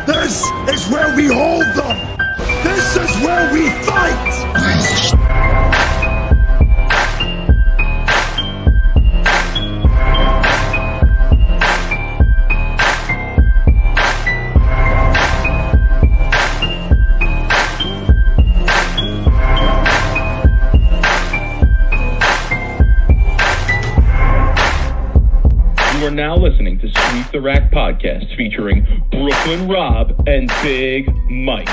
This is where we hold them. This is where we fight. You are now listening to Sweep the Rack podcast featuring Brooklyn Rob and Big Mike.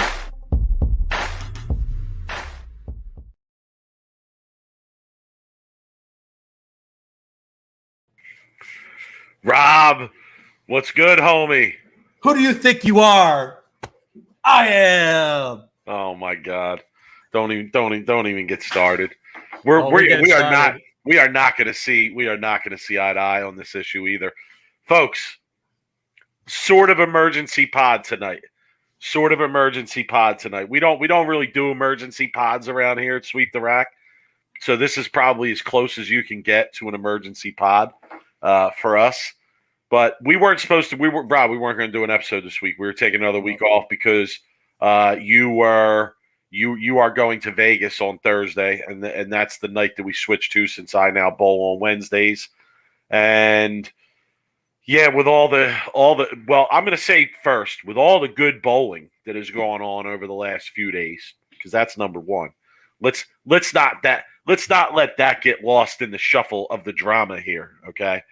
Rob, what's good, homie? Who do you think you are? I am. Oh my God! Don't even get started. We are not going to see eye to eye on this issue either, folks. Sort of emergency pod tonight. We don't really do emergency pods around here at Sweep the Rack, so this is probably as close as you can get to an emergency pod for us. But we weren't supposed to. We weren't going to do an episode this week. We were taking another week off because you are going to Vegas on Thursday, and that's the night that we switched to since I now bowl on Wednesdays. And yeah, with all the well, I'm going to say first, with all the good bowling that has gone on over the last few days, because that's number one. Let's not let that get lost in the shuffle of the drama here, okay?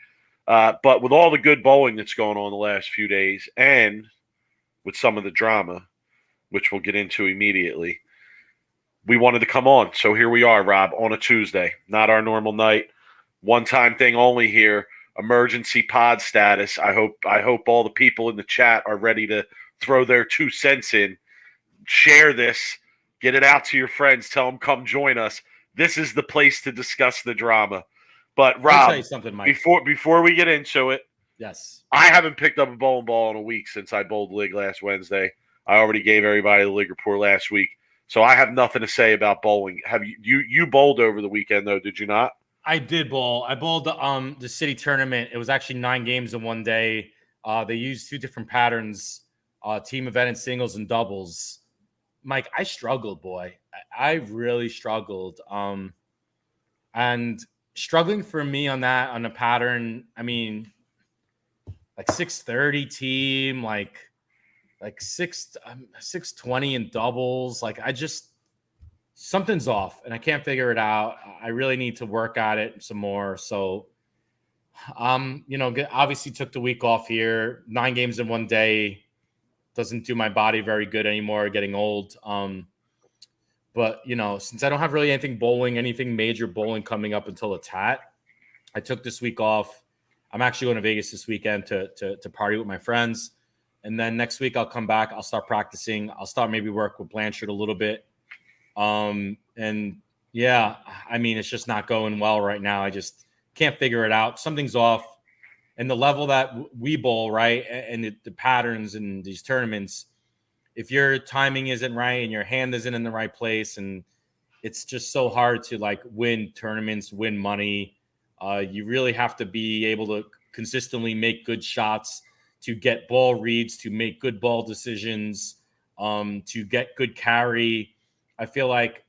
But with all the good bowling that's going on the last few days, and with some of the drama, which we'll get into immediately, we wanted to come on. So here we are, Rob, on a Tuesday, not our normal night. One-time thing only here, emergency pod status. I hope all the people in the chat are ready to throw their 2 cents in. Share this. Get it out to your friends. Tell them come join us. This is the place to discuss the drama. But Rob, I'll tell you something, Mike. Before we get into it, yes, I haven't picked up a bowling ball in a week since I bowled Lig last Wednesday. I already gave everybody the Lig report last week, so I have nothing to say about bowling. Have you bowled over the weekend though? Did you not? I did bowl. I bowled the city tournament. It was actually 9 games in one day. They used 2 different patterns, team event and singles and doubles. Mike, I struggled, boy. I really struggled. And struggling for me on a pattern, I mean, like 630 team, like 620 in doubles. Like something's off and I can't figure it out. I really need to work at it some more. So, obviously took the week off here. 9 games in one day doesn't do my body very good anymore, getting old. But, since I don't have really anything major bowling coming up until the TAT, I took this week off. I'm actually going to Vegas this weekend to party with my friends. And then next week I'll come back. I'll start practicing. I'll start maybe work with Blanchard a little bit. And yeah, I mean, it's just not going well right now. I just can't figure it out. Something's off. And the level that we bowl, right, and the patterns in these tournaments, if your timing isn't right and your hand isn't in the right place, and it's just so hard to win tournaments, win money. You really have to be able to consistently make good shots, to get ball reads, to make good ball decisions, to get good carry. I feel like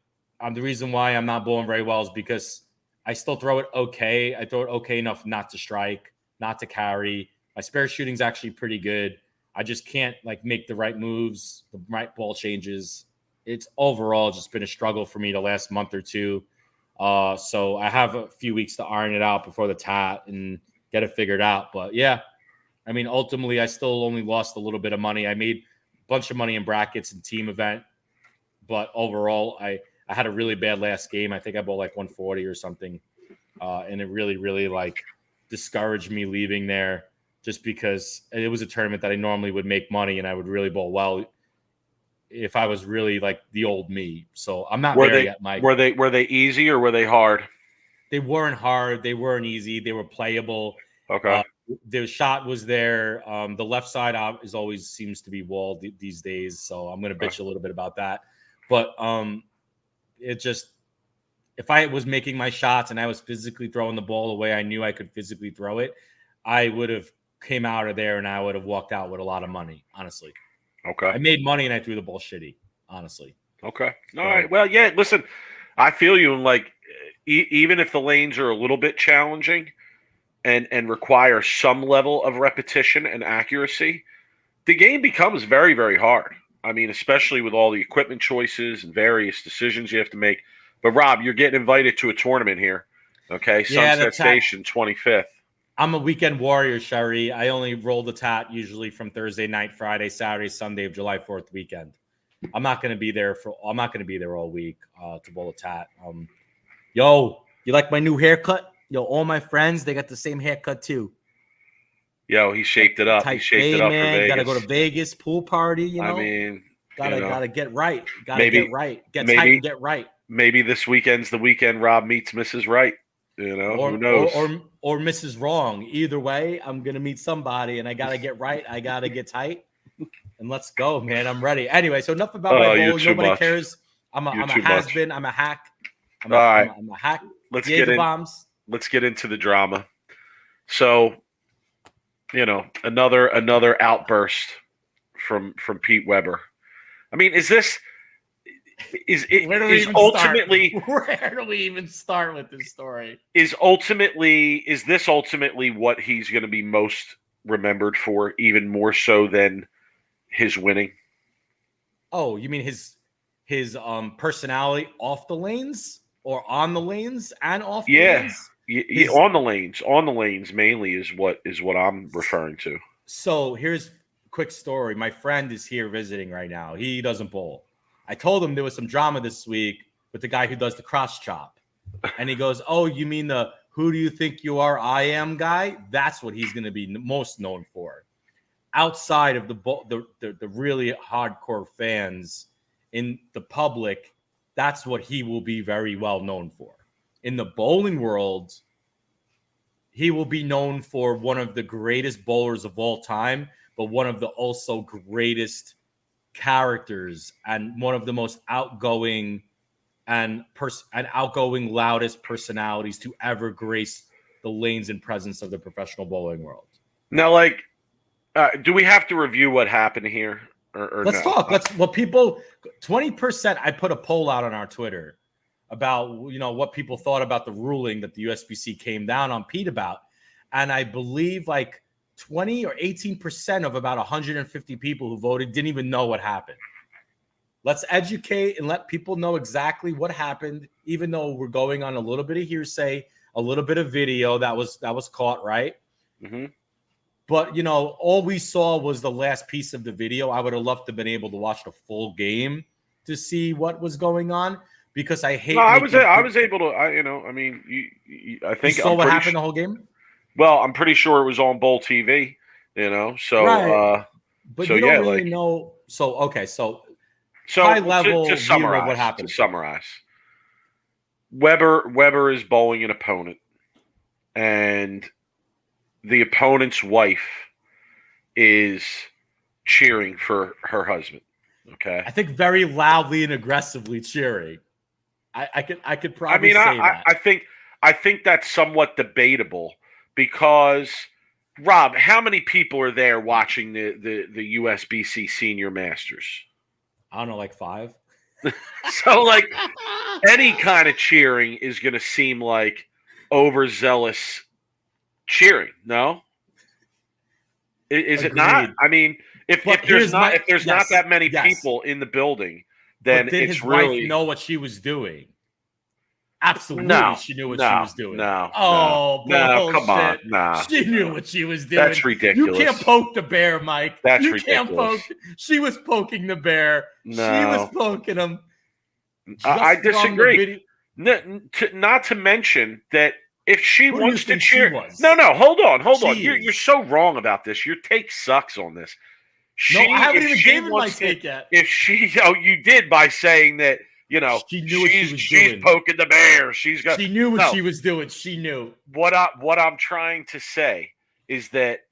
the reason why I'm not bowling very well is because I still throw it okay. I throw it okay enough not to strike, not to carry. My spare shooting's actually pretty good. I just can't make the right moves, the right ball changes. It's overall just been a struggle for me the last month or two. So I have a few weeks to iron it out before the TAT and get it figured out. But yeah, I mean, ultimately I still only lost a little bit of money. I made a bunch of money in brackets and team event, but overall I had a really bad last game. I think I bowled 140 or something. And it really, really discouraged me leaving there, just because it was a tournament that I normally would make money and I would really bowl well if I was really the old me. So I'm not there yet, Mike. Were they easy or were they hard? They weren't hard. They weren't easy. They were playable. Okay. The shot was there. The left side always seems to be walled these days. So I'm going to bitch a little bit about that. But it just, if I was making my shots and I was physically throwing the ball the way I knew I could physically throw it, I would have came out of there and I would have walked out with a lot of money, honestly. Okay. I made money and I threw the ball shitty, honestly. Okay. All right. Well, yeah, listen, I feel you. And like, even if the lanes are a little bit challenging and require some level of repetition and accuracy, the game becomes very, very hard. I mean, especially with all the equipment choices and various decisions you have to make. But Rob, you're getting invited to a tournament here. Okay. Yeah, Sunset Station, 25th. I'm a weekend warrior, Sherry. I only roll the tat usually from Thursday night, Friday, Saturday, Sunday of July 4th weekend. I'm not going to be there all week to bowl a tat. Yo, you like my new haircut? Yo, all my friends, they got the same haircut too. Yo, he shaped it up. He shaped it up for Vegas. Gotta go to Vegas, pool party, you know. I mean, gotta get right. Get right. Get tight and get right. Maybe this weekend's the weekend Rob meets Mrs. Right. You know, who knows? Or Mrs. Wrong. Either way, I'm gonna meet somebody and I gotta get right. I gotta get tight. And let's go, man. I'm ready. Anyway, so enough about my bowl. Nobody cares. I'm a has-been. I'm a hack. I'm a hack. Let's get into the drama. So, you know, another outburst from Pete Weber. I mean, is ultimately where do we even start with this story? Is this ultimately what he's going to be most remembered for, even more so than his winning? Oh, you mean his personality off the lanes or on the lanes and off the lanes? Yeah, on the lanes mainly is what I'm referring to. So here's a quick story. My friend is here visiting right now. He doesn't bowl. I told him there was some drama this week with the guy who does the cross chop. And he goes, "Oh, you mean the who do you think you are, I am guy?" That's what he's going to be most known for. Outside of the really hardcore fans in the public, that's what he will be very well known for. In the bowling world, he will be known for one of the greatest bowlers of all time, but one of the also greatest characters and one of the most outgoing and outgoing, loudest personalities to ever grace the lanes and presence of the professional bowling world. Now, like, do we have to review what happened here? Or let's talk. 20%. I put a poll out on our Twitter about, you know, what people thought about the ruling that the USBC came down on Pete about. And I believe like 20 or 18% of about 150 people who voted didn't even know what happened. Let's educate and let people know exactly what happened, even though we're going on a little bit of hearsay, a little bit of video that was caught, right? Mm-hmm. But, you know, all we saw was the last piece of the video. I would have loved to have been able to watch the full game to see what was going on, because I hate. No, I was able to. I think you saw what happened the whole game. Well, I'm pretty sure it was on Bowl TV. You know, so right. But so, you don't really know. So okay, so high level to summarize, what happened. To summarize, Weber is bowling an opponent, and the opponent's wife is cheering for her husband. Okay. I think very loudly and aggressively cheering. I could probably say that. I think that's somewhat debatable because, Rob, how many people are there watching the USBC Senior Masters? I don't know, like 5. So, like, any kind of cheering is going to seem like overzealous cheering, no? Is it not? I mean, if there's not that many people in the building, then did it's his really wife know what she was doing? Absolutely, she knew what she was doing. No, come on, nah. She knew what she was doing. That's ridiculous. You can't poke the bear, Mike. That's Can't ridiculous. poke. She was poking the bear. No. She was poking him. I disagree. Not to mention that if she wants to cheer, no, hold on. You're so wrong about this. Your take sucks on this. I haven't even given my take yet. You did by saying that. You know, she knew what she was doing. She's poking the bear. She knew what she was doing. She knew. What I'm trying to say is that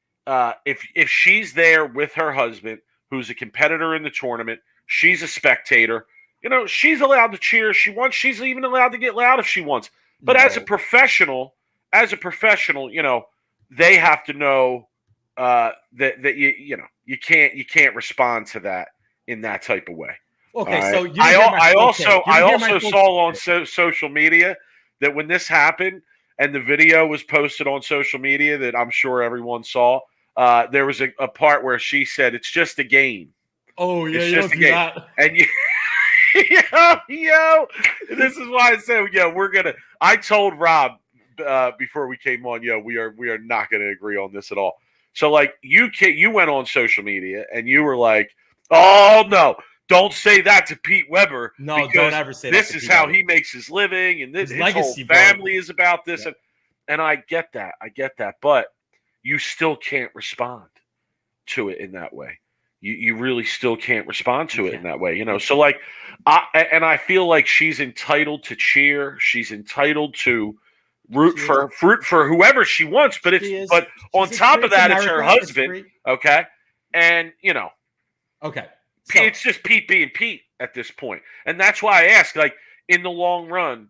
if she's there with her husband, who's a competitor in the tournament, she's a spectator. You know, she's allowed to cheer if she wants. She's even allowed to get loud if she wants. But as a professional, you know, they have to know that you can't respond to that in that type of way. Okay, right? so you I also saw on social media that when this happened and the video was posted on social media that I'm sure everyone saw, there was a part where she said it's just a game. Oh yeah, it's you just don't a do game. that. And yo, this is why I said, we're gonna. I told Rob before we came on, we are not gonna agree on this at all. So like you went on social media and you were like, oh no, don't say that to Pete Weber. No, don't ever say that. This is how he makes his living, and his legacy, whole family is about this. Yeah. And I get that, but you still can't respond to it in that way. You really still can't respond to it in that way, So like, I feel like she's entitled to cheer. She's entitled to root for whoever she wants. But on top of that, it's her husband. Okay. And okay. So, it's just Pete being Pete at this point. And that's why I asked, like, in the long run,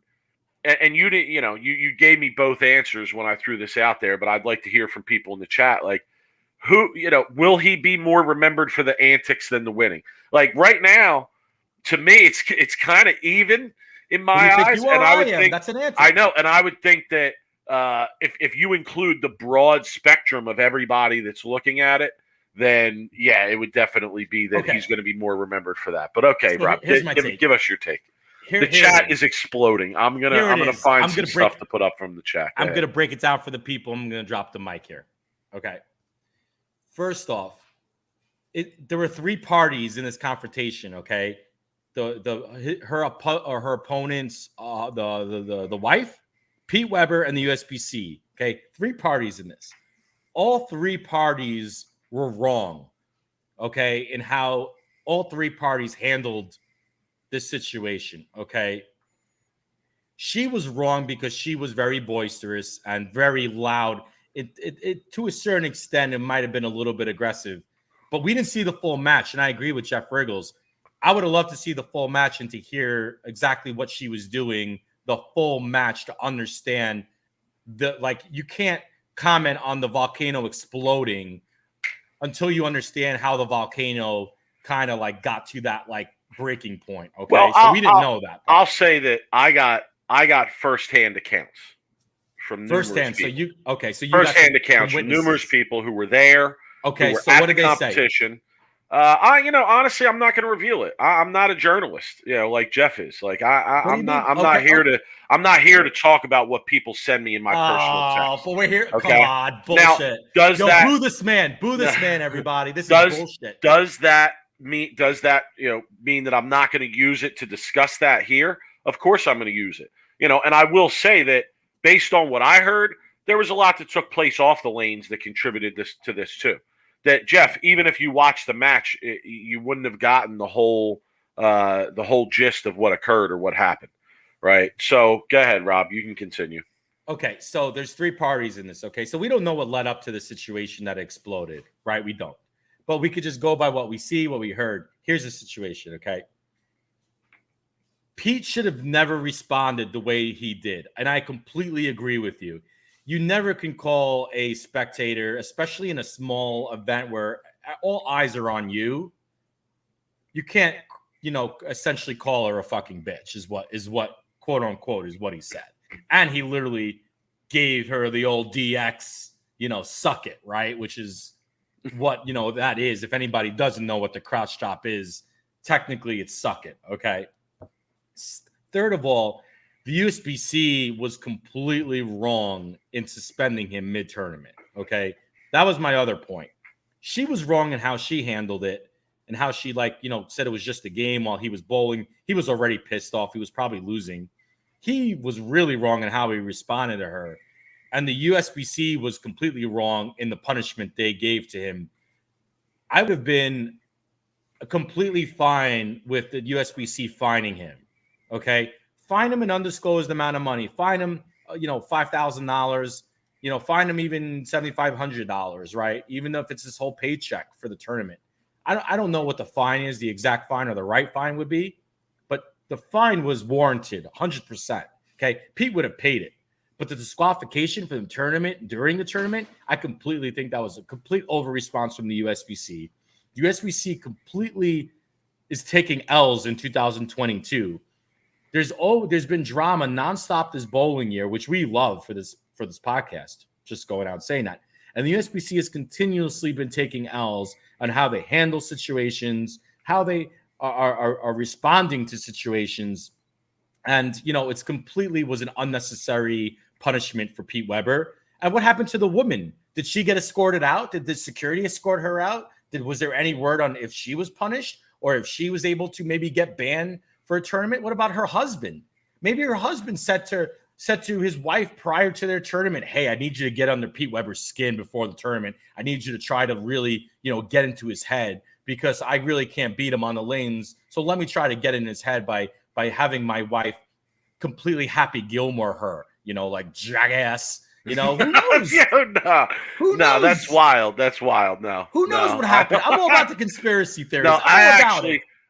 and you didn't, you gave me both answers when I threw this out there, but I'd like to hear from people in the chat, like, who, will he be more remembered for the antics than the winning? Like right now, to me, it's kind of even in my eyes. And I would think that's an answer. I know, and I would think that if you include the broad spectrum of everybody that's looking at it, then yeah, it would definitely be that he's going to be more remembered for that. But okay, so Rob, give us your take. The chat is exploding. I'm gonna find some stuff to put up from the chat. I'm gonna break it down for the people. I'm gonna drop the mic here. Okay. First off, there were three parties in this confrontation. Okay, her opponents, the wife, Pete Weber, and the USBC. Okay, three parties in this. All three parties were wrong. Okay, in how all three parties handled this situation. Okay, she was wrong because she was very boisterous and very loud. It to a certain extent, it might have been a little bit aggressive, but we didn't see the full match. And I agree with Jeff Riggles. I would have loved to see the full match and to hear exactly what she was doing, the full match, to understand you can't comment on the volcano exploding until you understand how the volcano kind of like got to that like breaking point. Okay. Well, so we didn't know that. I'll say that I got firsthand accounts. From firsthand, people. So you firsthand accounts from numerous people who were there. Okay, so what did they say? Honestly, I'm not going to reveal it. I'm not a journalist, like Jeff is. Like I'm not here to talk about what people send me in my personal text. But we're here. Okay? Come on, bullshit. Now, boo this man? Boo this man, everybody. This is bullshit. Does that mean that I'm not going to use it to discuss that here? Of course, I'm going to use it. And I will say that, based on what I heard, there was a lot that took place off the lanes that contributed to this too. That Jeff, even if you watched the match, you wouldn't have gotten the whole gist of what occurred or what happened, right? So go ahead, Rob. You can continue. Okay, so there's three parties in this. Okay, so we don't know what led up to the situation that exploded, right? We don't, but we could just go by what we see, what we heard. Here's the situation. Okay. Pete should have never responded the way he did. And I completely agree with you. You never can call a spectator, especially in a small event where all eyes are on you. You can't, essentially call her a fucking bitch is what quote unquote is what he said. And he literally gave her the old DX, suck it, right? Which is what, that is. If anybody doesn't know what the crouch chop is, technically it's suck it. Okay. Third of all, the USBC was completely wrong in suspending him mid-tournament, okay? That was my other point. She was wrong in how she handled it and how she, said it was just a game while he was bowling. He was already pissed off. He was probably losing. He was really wrong in how he responded to her. And the USBC was completely wrong in the punishment they gave to him. I would have been completely fine with the USBC fining him. Okay, fine him an undisclosed amount of money. Fine him, $5,000. Fine him even $7,500. Right, even if it's his whole paycheck for the tournament. I don't know what the fine is, the exact fine or the right fine would be, but the fine was warranted 100%. Okay, Pete would have paid it, But the disqualification for the tournament during the tournament, I completely think that was a complete over response from the USBC. The USBC completely is taking L's in 2022. There's been drama nonstop this bowling year, which we love for this podcast. Just going out and saying that. And the USBC has continuously been taking L's on how they handle situations, how they are responding to situations. And, it's completely was an unnecessary punishment for Pete Weber. And what happened to the woman? Did she get escorted out? Did the security escort her out? Was there any word on if she was punished or if she was able to maybe get banned for a tournament? What about her husband? Maybe her husband said to his wife prior to their tournament, hey, I need you to get under Pete Weber's skin before the tournament. I need you to try to really, get into his head because I really can't beat him on the lanes. So let me try to get in his head by having my wife completely Happy Gilmore her, like jackass. Who knows? Who knows? That's wild. That's wild. No. Who knows what happened? I'm all about the conspiracy theories. No,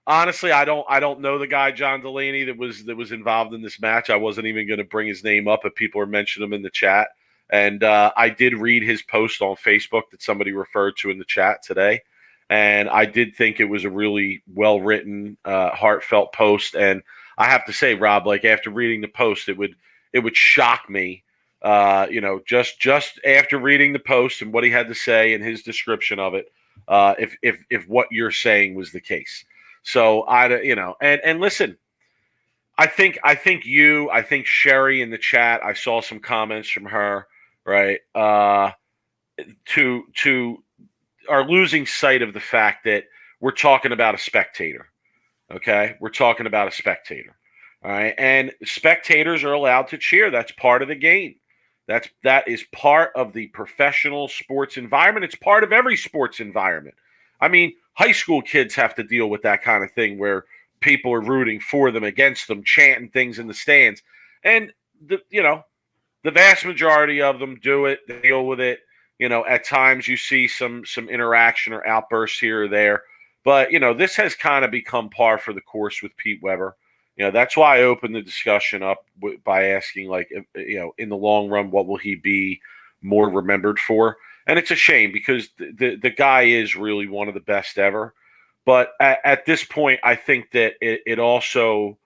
honestly, I don't know the guy John Delaney that was involved in this match. I wasn't even going to bring his name up, but people are mentioning him in the chat. And I did read his post on Facebook that somebody referred to in the chat today. And I did think it was a really well-written, heartfelt post. And I have to say, Rob, like after reading the post, it would shock me, just after reading the post and what he had to say and his description of it, if what you're saying was the case. So and listen, I think Sherry in the chat, I saw some comments from her, right? To are losing sight of the fact that we're talking about a spectator. Okay. We're talking about a spectator. All right. And spectators are allowed to cheer. That's part of the game. That is part of the professional sports environment. It's part of every sports environment. I mean, high school kids have to deal with that kind of thing where people are rooting for them, against them, chanting things in the stands. And the vast majority of them do it, they deal with it. At times you see some interaction or outbursts here or there. But, this has kind of become par for the course with Pete Weber. That's why I opened the discussion up by asking, like, in the long run, what will he be more remembered for? And it's a shame because the guy is really one of the best ever. But at this point, I think that it also,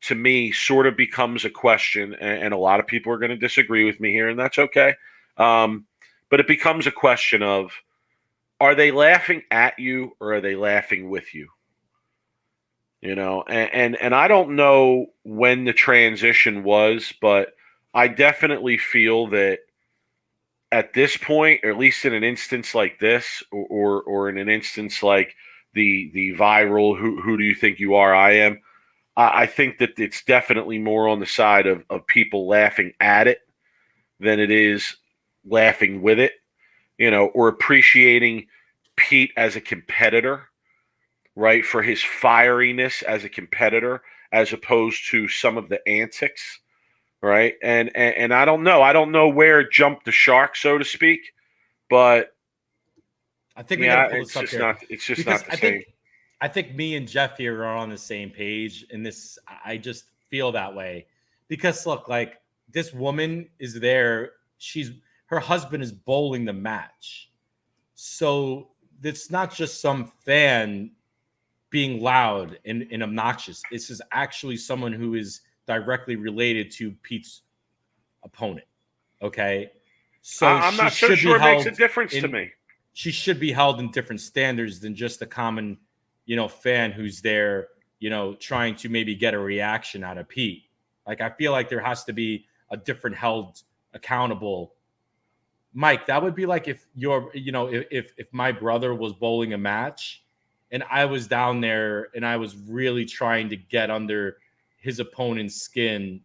to me, sort of becomes a question. And a lot of people are going to disagree with me here, and that's okay. But it becomes a question of, are they laughing at you or are they laughing with you? And I don't know when the transition was, but I definitely feel that at this point, or at least in an instance like this, or in an instance like the viral, who do you think you are? I am. I think that it's definitely more on the side of people laughing at it than it is laughing with it, or appreciating Pete as a competitor, right, for his fieriness as a competitor, as opposed to some of the antics, right? And I don't know where it jumped the shark, so to speak, but I think we gotta pull this up here. It's just not the same. I think me and Jeff here are on the same page in this. I just feel that way because look, like this woman is there. Her husband is bowling the match. So it's not just some fan being loud and obnoxious. This is actually someone who is directly related to Pete's opponent. Okay. So I'm not so sure it makes a difference to me. She should be held in different standards than just a common, fan who's there, trying to maybe get a reaction out of Pete. Like, I feel like there has to be a different held accountable. Mike, that would be like if if my brother was bowling a match and I was down there and I was really trying to get under his opponent's skin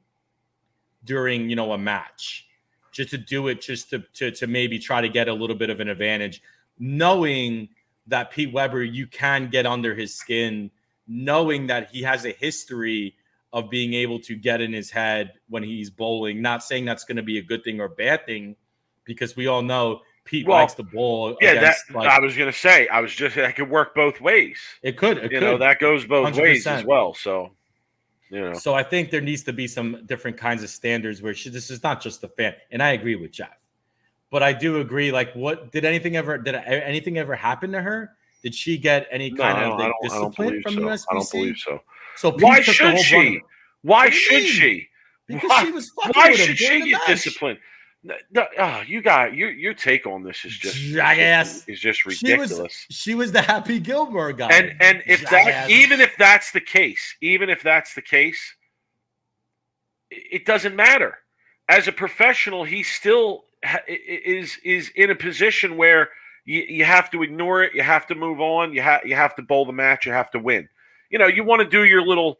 during, a match, just to do it, just to maybe try to get a little bit of an advantage, knowing that Pete Weber, you can get under his skin, knowing that he has a history of being able to get in his head when he's bowling. Not saying that's going to be a good thing or a bad thing, because we all know Pete likes to bowl. Yeah, I was going to say, that could work both ways. It could. That goes both 100%. Ways as well. So, You know. So I think there needs to be some different kinds of standards where this is not just a fan. And I agree with Jeff, but I do agree. Like, did anything ever happen to her? Did she get any kind of discipline from USBC? I don't believe so. So why should she? Why should she? Because why, she was fucking why with him should she get match. disciplined? Your take on this is just jackass. Is just ridiculous. She was the Happy Gilmore guy. And if jackass. Even if that's the case, it doesn't matter. As a professional, he still is in a position where you have to ignore it. You have to move on. You have to bowl the match. You have to win. You know, you want to do your little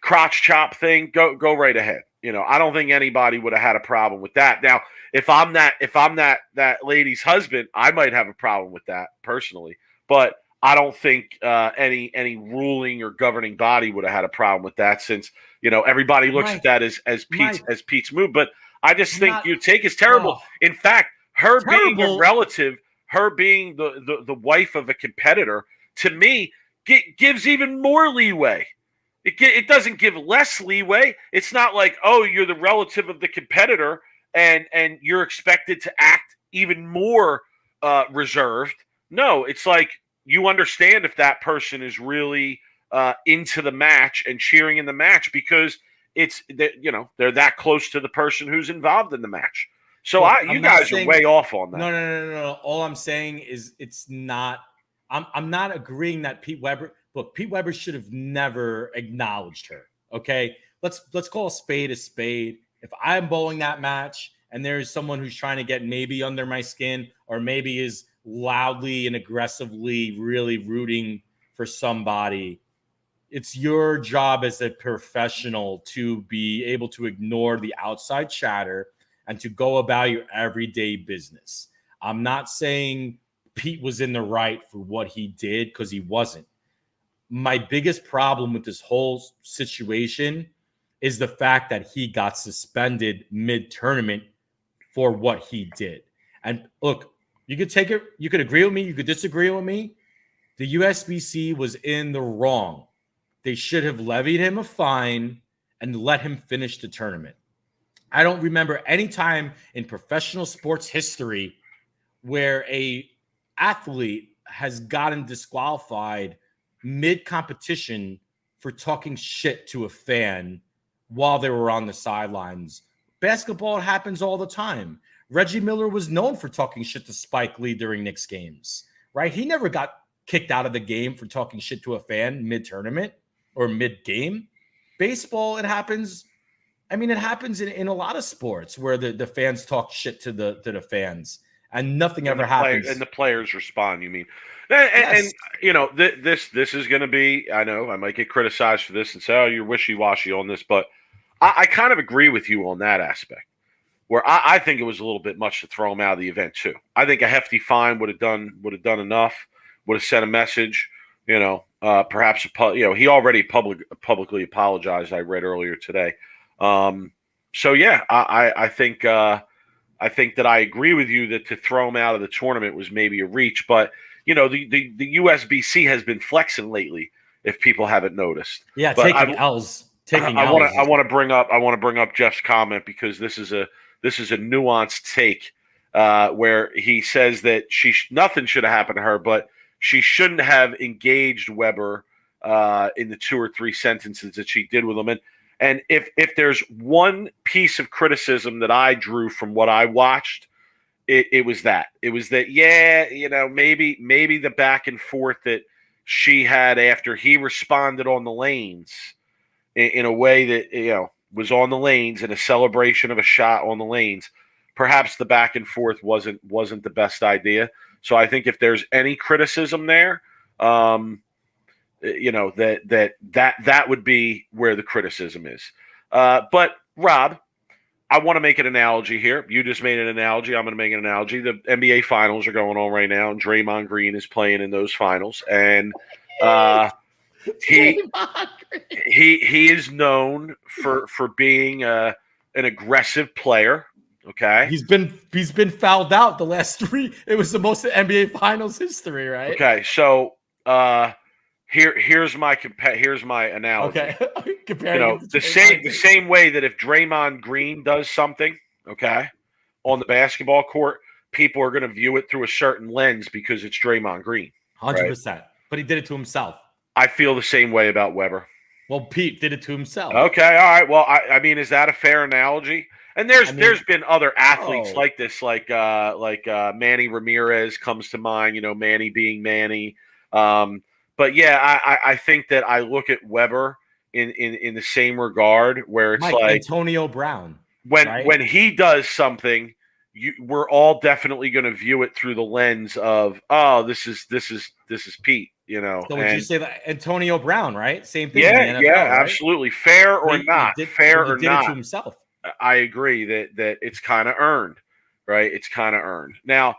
crotch chop thing. Go right ahead. You know, I don't think anybody would have had a problem with that. Now, if I'm that lady's husband, I might have a problem with that personally. But I don't think any ruling or governing body would have had a problem with that, since everybody looks at that as Pete's move. But I just think your take is terrible. In fact, her being a relative, her being the wife of a competitor, to me, gives even more leeway. It doesn't give less leeway. It's not like, oh, you're the relative of the competitor and you're expected to act even more reserved. No, it's like you understand if that person is really into the match and cheering in the match because they're that close to the person who's involved in the match. So you guys are way off on that. No. All I'm saying is it's not. I'm not agreeing that Pete Weber should have never acknowledged her. Okay, let's call a spade a spade. If I'm bowling that match and there's someone who's trying to get maybe under my skin or maybe is loudly and aggressively really rooting for somebody, it's your job as a professional to be able to ignore the outside chatter and to go about your everyday business. I'm not saying Pete was in the right for what he did, because he wasn't. My biggest problem with this whole situation is the fact that he got suspended mid-tournament for what he did. And look, you could take it, you could agree with me, you could disagree with me. The USBC was in the wrong. They should have levied him a fine and let him finish the tournament. I don't remember any time in professional sports history where a athlete has gotten disqualified mid-competition for talking shit to a fan while they were on the sidelines. Basketball, it happens all the time. Reggie Miller was known for talking shit to Spike Lee during Knicks games, right? He never got kicked out of the game for talking shit to a fan mid-tournament or mid-game. Baseball, it happens. I mean, it happens in a lot of sports where the fans talk shit to the fans and nothing ever happens. And the players respond, you mean. Yes. And this is going to be, I know I might get criticized for this and say, oh, you're wishy-washy on this, but I kind of agree with you on that aspect, where I think it was a little bit much to throw him out of the event too. I think a hefty fine would have done enough, would have sent a message, perhaps, he already publicly apologized, I read earlier today. So yeah, I think that I agree with you that to throw him out of the tournament was maybe a reach, but the USBC has been flexing lately, if people haven't noticed. Yeah, but taking L's. I want to bring up Jeff's comment, because this is a nuanced take where he says that nothing should have happened to her, but she shouldn't have engaged Weber in the 2 or 3 sentences that she did with him. And if there's one piece of criticism that I drew from what I watched, it was that. It was that, maybe the back and forth that she had after he responded on the lanes in a way that, was on the lanes in a celebration of a shot on the lanes. Perhaps the back and forth wasn't the best idea. So I think if there's any criticism there, that would be where the criticism is. But Rob, I want to make an analogy here. You just made an analogy. I'm going to make an analogy. The NBA finals are going on right now, and Draymond Green is playing in those finals. And he is known for being an aggressive player. Okay, he's been fouled out the last 3. It was the most NBA finals history, right? Okay, so here's my analogy. Okay. You Comparing know, him to the Draymond same way that if Draymond Green does something, okay, on the basketball court, people are going to view it through a certain lens because it's Draymond Green. 100%. But he did it to himself. I feel the same way about Weber. Well, Pete did it to himself. Okay, all right. Well, I mean, is that a fair analogy? And there's been other athletes like this, like Manny Ramirez comes to mind. You know, Manny being Manny. But yeah, I think that I look at Weber in the same regard, where it's like Antonio Brown. When he does something, we're all definitely going to view it through the lens of, oh, this is Pete. You know, so would you say that Antonio Brown, right? Same thing. Yeah, in the NFL, yeah, right? absolutely. Fair or not, fair or he did not. it to himself. I agree that it's kind of earned, right? It's kind of earned. Now,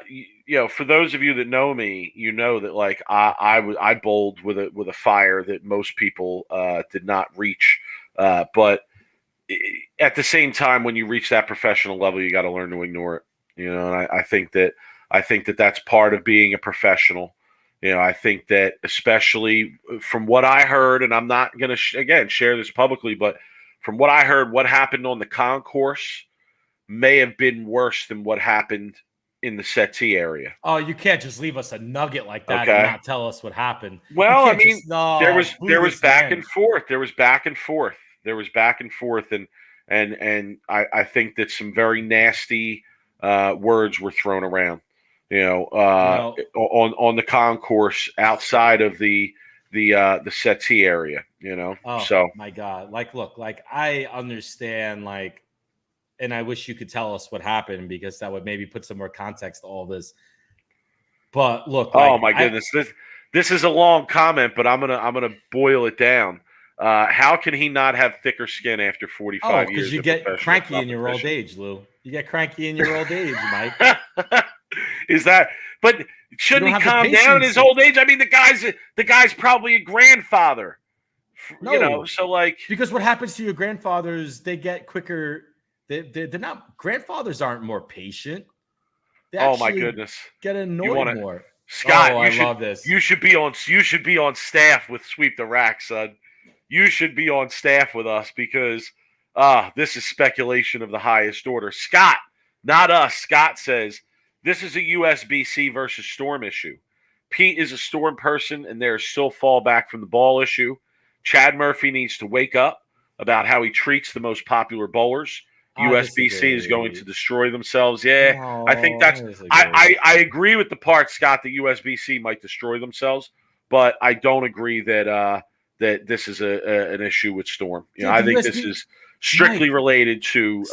you know, for those of you that know me, you know that like I bowled with a fire that most people did not reach, but at the same time, when you reach that professional level, you got to learn to ignore it. You know, and I think that that's part of being a professional. You know, I think that especially from what I heard, and I'm not going to, again, share this publicly, but from what I heard, what happened on the concourse may have been worse than what happened in the settee area. Oh, you can't just leave us a nugget like that and not tell us what happened. Well, I mean, there was back and forth. There was back and forth. And I think that some very nasty words were thrown around. You know, on the concourse outside of the settee area, you know. Oh, so my God. Like, look, like I understand, like, and I wish you could tell us what happened because that would maybe put some more context to all this. But look, oh my goodness, this is a long comment, but I'm gonna boil it down. How can he not have thicker skin after 45 years? Because you get cranky in your old age, Lou. You get cranky in your old age, Mike. Is that? But shouldn't he calm down in his old age? I mean, the guy's probably a grandfather. No, you know, so like because what happens to your grandfathers? They get quicker. They're not. Grandfathers aren't more patient. Oh my goodness! Get annoyed more. Scott, I love this. You should be on staff with Sweep the Rack, son. You should be on staff with us because this is speculation of the highest order. Scott, not us. Scott says this is a USBC versus Storm issue. Pete is a Storm person, and there is still fallback from the ball issue. Chad Murphy needs to wake up about how he treats the most popular bowlers. USBC is going to destroy themselves. Yeah, no, I think that's. I agree with the part, Scott, that USBC might destroy themselves, but I don't agree that that this is an issue with Storm. You know, I think this is strictly related to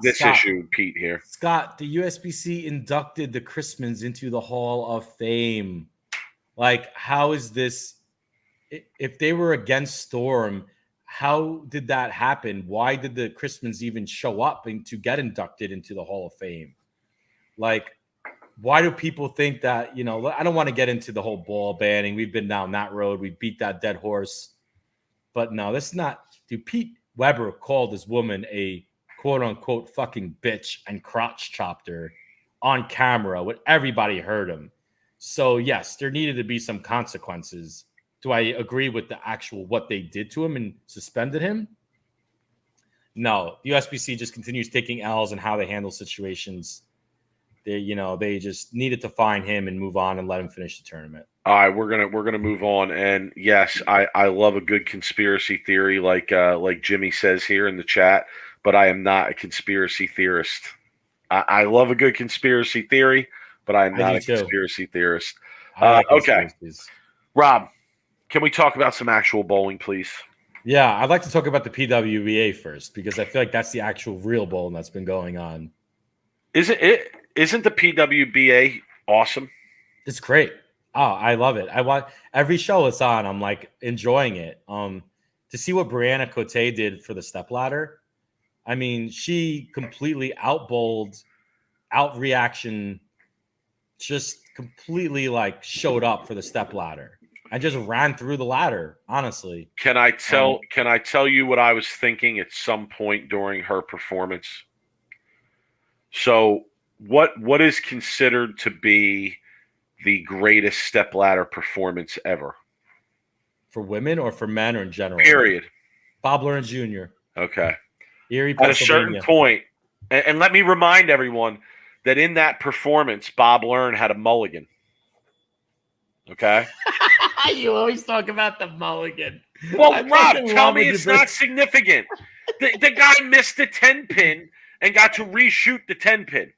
this issue, Pete. Here, Scott, the USBC inducted the Chrismans into the Hall of Fame. Like, how is this? If they were against Storm, how did that happen? Why did the Chrismans even show up to get inducted into the Hall of Fame? Like, why do people think that, you know, I don't want to get into the whole ball banning. We've been down that road. We beat that dead horse. But no, that's not. Dude, Pete Weber called this woman a quote unquote fucking bitch and crotch chopped her on camera when everybody heard him. So, yes, there needed to be some consequences. Do I agree with the actual what they did to him and suspended him? No, the USBC just continues taking L's and how they handle situations. They just needed to find him and move on and let him finish the tournament. All right, we're gonna move on. And yes, I love a good conspiracy theory, like Jimmy says here in the chat. But I am not a conspiracy theorist. I love a good conspiracy theory, but I am not a conspiracy theorist. Okay, Rob. Can we talk about some actual bowling, please? Yeah, I'd like to talk about the PWBA first because I feel like that's the actual real bowling that's been going on. Isn't the PWBA awesome? It's great. Oh, I love it. I want every show it's on. I'm like enjoying it. To see what Brianna Cote did for the stepladder. I mean, she completely outbowled, outreaction, just completely like showed up for the stepladder. I just ran through the ladder, honestly. Can I tell you what I was thinking at some point during her performance? So what is considered to be the greatest stepladder performance ever? For women or for men or in general? Period. Bob Learn Jr. Okay. Erie, At a certain Pennsylvania. point, and let me remind everyone that in that performance, Bob Learn had a mulligan. Okay? You always talk about the mulligan. Well, Rob, tell me it's not significant. The guy missed the 10-pin and got to reshoot the 10-pin.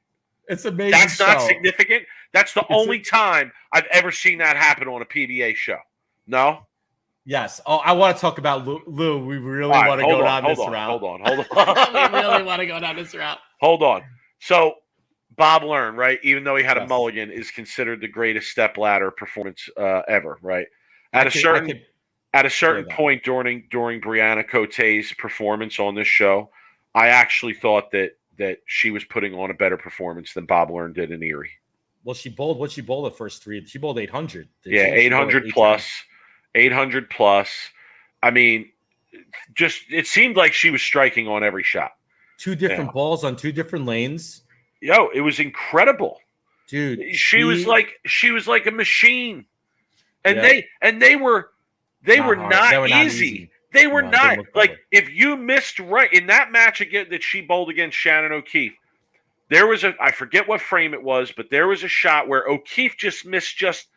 It's amazing. That's not significant. That's the only time I've ever seen that happen on a PBA show. No? Yes. Oh, I want to talk about Lou. We really want to go down this route. Hold on. We really want to go down this route. Hold on. So, Bob Learn, right, even though he had a Yes. mulligan, is considered the greatest stepladder performance ever, right? At a certain point during Brianna Cote's performance on this show, I actually thought that she was putting on a better performance than Bob Learn did in Erie. Well, she bowled. What'd she bowl the first three? She bowled 800. Yeah, 800 plus. 800 plus. I mean, just it seemed like she was striking on every shot. 2 different balls on 2 different lanes. Yo, it was incredible. Dude, she was like a machine. And they were not easy. They were not like if you missed right in that match again that she bowled against Shannon O'Keefe. There was I forget what frame it was, but there was a shot where O'Keefe just missed just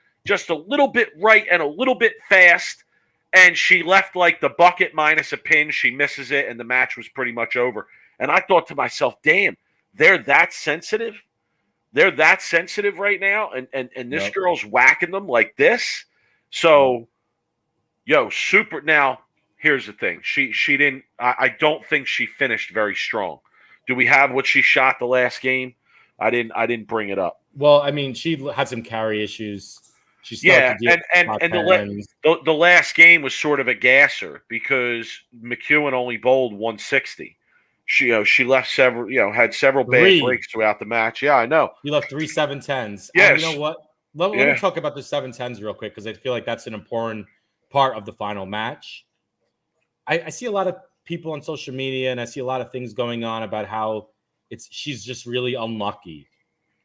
a little bit right and a little bit fast, and she left like the bucket minus a pin. She misses it, and the match was pretty much over. And I thought to myself, damn, they're that sensitive. They're that sensitive right now, and this girl's whacking them like this. So, super. Now, here's the thing. She didn't. I don't think she finished very strong. Do we have what she shot the last game? I didn't bring it up. Well, I mean, she had some carry issues. And the last game was sort of a gasser because McEwen only bowled 160. She left had several bad breaks throughout the match. Yeah, I know. You left 3 7-10s. Yes. You know what? Let me talk about the 7-10s real quick because I feel like that's an important part of the final match. I see a lot of people on social media and I see a lot of things going on about how she's just really unlucky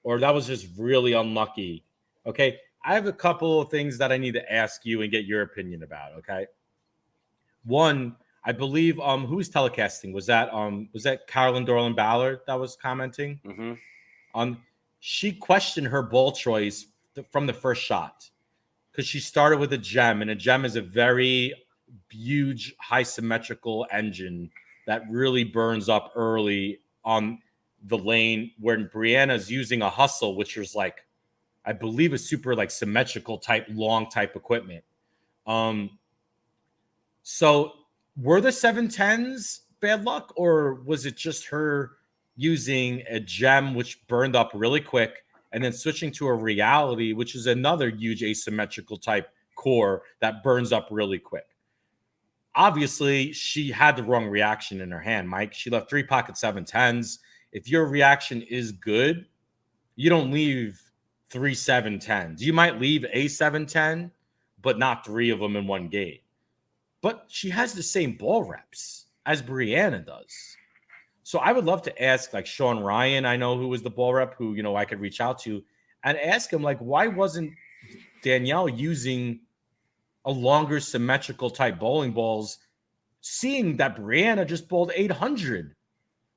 or that was just really unlucky. Okay. I have a couple of things that I need to ask you and get your opinion about. Okay. One, I believe who was telecasting? Was that Carolyn Dorland Ballard that was commenting? Mm-hmm. She questioned her ball choice from the first shot because she started with a gem, and a gem is a very huge, high symmetrical engine that really burns up early on the lane. When Brianna's using a hustle, which is like, I believe, a super like symmetrical type, long type equipment. So were the 7-10s bad luck, or was it just her using a gem which burned up really quick and then switching to a reality, which is another huge asymmetrical type core that burns up really quick? Obviously, she had the wrong reaction in her hand, Mike. She left 3 pocket 7-10s. If your reaction is good, you don't leave 3 7-10s. You might leave a 7-10, but not 3 of them in one game. But she has the same ball reps as Brianna does. So I would love to ask like Sean Ryan, I know who was the ball rep, who, I could reach out to and ask him like, why wasn't Danielle using a longer symmetrical type bowling balls, seeing that Brianna just bowled 800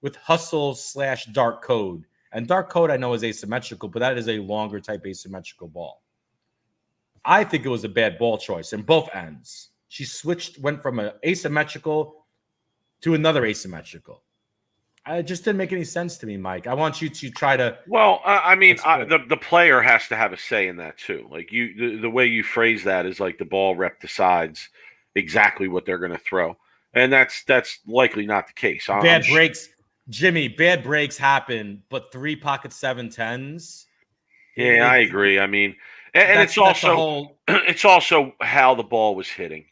with hustle / dark code. And dark code I know is asymmetrical, but that is a longer type asymmetrical ball. I think it was a bad ball choice in both ends. She went from an asymmetrical to another asymmetrical. It just didn't make any sense to me, Mike. I want you to try to. Well, the player has to have a say in that too. Like the way you phrase that is like the ball rep decides exactly what they're going to throw, and that's likely not the case. Bad breaks, Jimmy. Bad breaks happen, but 3 pocket 7-10s. Yeah, I agree. I mean, and it's also it's also how the ball was hitting.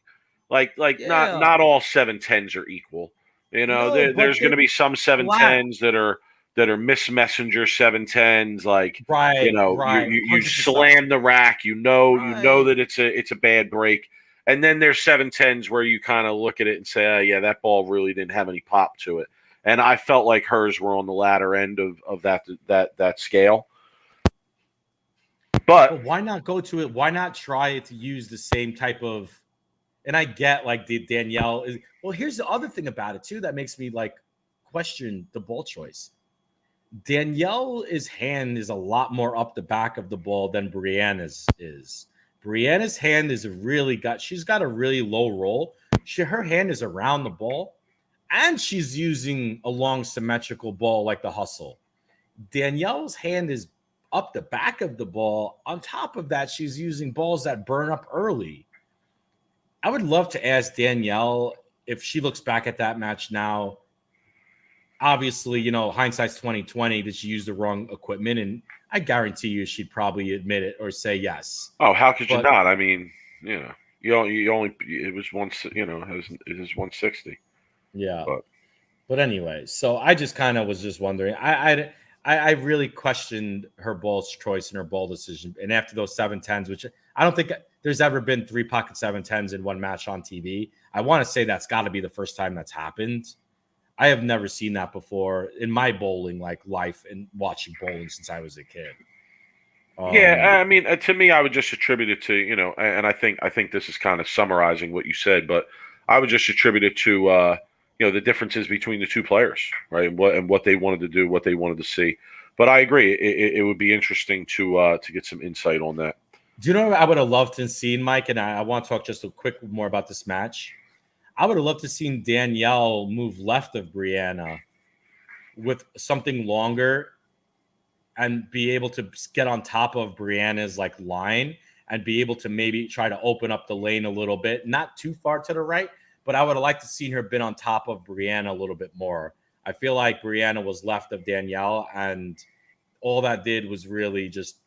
Like not all 7-10s are equel. There's going to be some 7-10s that are miss messenger 7-10s. Like you slam the rack. You know that it's a bad break. And then there's 7-10s where you kind of look at it and say, yeah, that ball really didn't have any pop to it. And I felt like hers were on the latter end of that scale. But why not go to it? Why not try to use the same type of? And I get like the Danielle is. Well, here's the other thing about it too that makes me like question the ball choice. Danielle's hand is a lot more up the back of the ball than Brianna's is. Brianna's hand is she's got a really low roll. Her hand is around the ball, and she's using a long symmetrical ball like the hustle. Danielle's hand is up the back of the ball. On top of that, she's using balls that burn up early. I would love to ask Danielle if she looks back at that match now. Obviously, hindsight's 2020. Did she use the wrong equipment? And I guarantee you, she'd probably admit it or say yes. Oh, how could you not? I mean, you only it was it was 160. Yeah. But anyway, so I just kind of was just wondering. I really questioned her ball choice and her ball decision. And after those 7-10s, which I don't think there's ever been 3 pocket 7-10s in one match on TV. I want to say that's got to be the first time that's happened. I have never seen that before in my bowling life and watching bowling since I was a kid. Yeah, I mean, to me, I would just attribute it to and I think this is kind of summarizing what you said, but I would just attribute it to the differences between the two players, right? And what they wanted to do, what they wanted to see. But I agree, it would be interesting to get some insight on that. Do you know what I would have loved to see, Mike? And I want to talk just a quick more about this match. I would have loved to see Danielle move left of Brianna with something longer and be able to get on top of Brianna's line and be able to maybe try to open up the lane a little bit, not too far to the right, but I would have liked to see her been on top of Brianna a little bit more. I feel like Brianna was left of Danielle, and all that did was really just,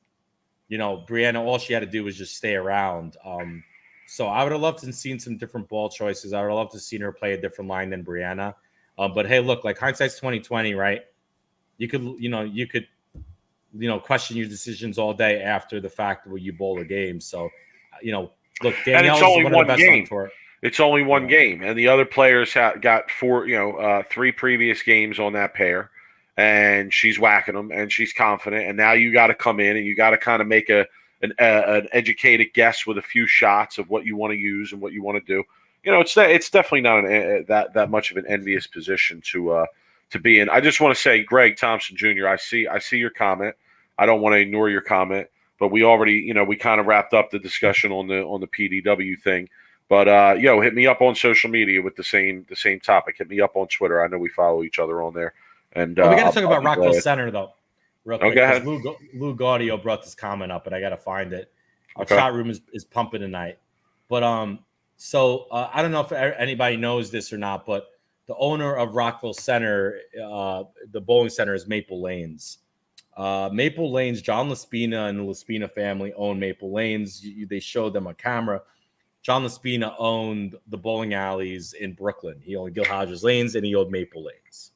Brianna, all she had to do was just stay around. So I would have loved to have seen some different ball choices. I would have loved to have seen her play a different line than Brianna. But hey, look, hindsight's 2020, right? You could question your decisions all day after the fact where you bowl a game. So, look, Danielle's only one one of the best game. on tour. It's only one game, and the other players got 3 previous games on that pair, and she's whacking them, and she's confident. And now you got to come in and you got to kind of make an educated guess with a few shots of what you want to use and what you want to do. It's definitely not that much of an envious position to be in. I just want to say, Greg Thompson Jr., I see your comment. I don't want to ignore your comment, but we already, we kind of wrapped up the discussion on the PDW thing. But hit me up on social media with the same topic. Hit me up on Twitter. I know we follow each other on there. And we got to talk about Rockville Centre though, real quick. Go ahead. Lou Gaudio brought this comment up, and I got to find it. Our Okay. chat room is pumping tonight. But so I don't know if anybody knows this or not, but the owner of Rockville Centre, the bowling center, is Maple Lanes. Maple Lanes, John Laspina and the Laspina family own Maple Lanes. They showed them on camera. John Laspina owned the bowling alleys in Brooklyn. He owned Gil Hodges Lanes and he owned Maple Lanes.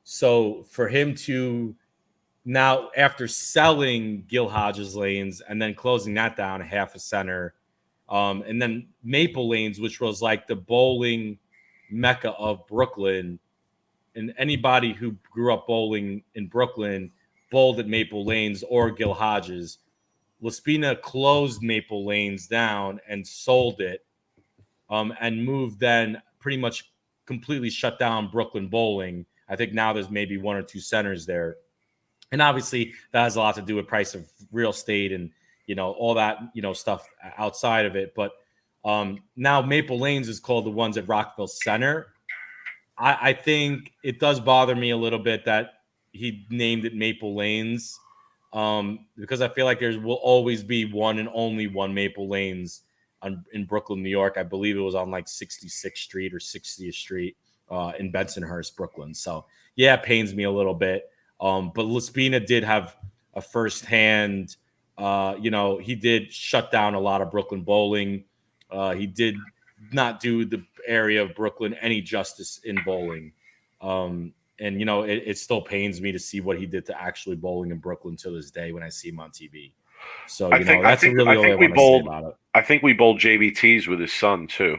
So for him to now, after selling Gil Hodges Lanes and then closing that down, half a center, and then Maple Lanes, which was like the bowling mecca of Brooklyn, and anybody who grew up bowling in Brooklyn bowled at Maple Lanes or Gil Hodges. Laspina closed Maple Lanes down and sold it, and moved then pretty much completely shut down Brooklyn bowling. I think now there's maybe 1 or 2 centers there. And obviously that has a lot to do with price of real estate and, all that, stuff outside of it. But now Maple Lanes is called the ones at Rockville Centre. I think it does bother me a little bit that he named it Maple Lanes, because I feel like there will always be one and only one Maple Lanes in Brooklyn, New York. I believe it was on 66th Street or 60th Street in Bensonhurst, Brooklyn. So yeah, it pains me a little bit. But Laspina did have a firsthand, he did shut down a lot of Brooklyn bowling. He did not do the area of Brooklyn any justice in bowling. And, it still pains me to see what he did to actually bowling in Brooklyn to this day when I see him on TV. So, that's really all I want to say about it. I think we bowled JBTs with his son, too.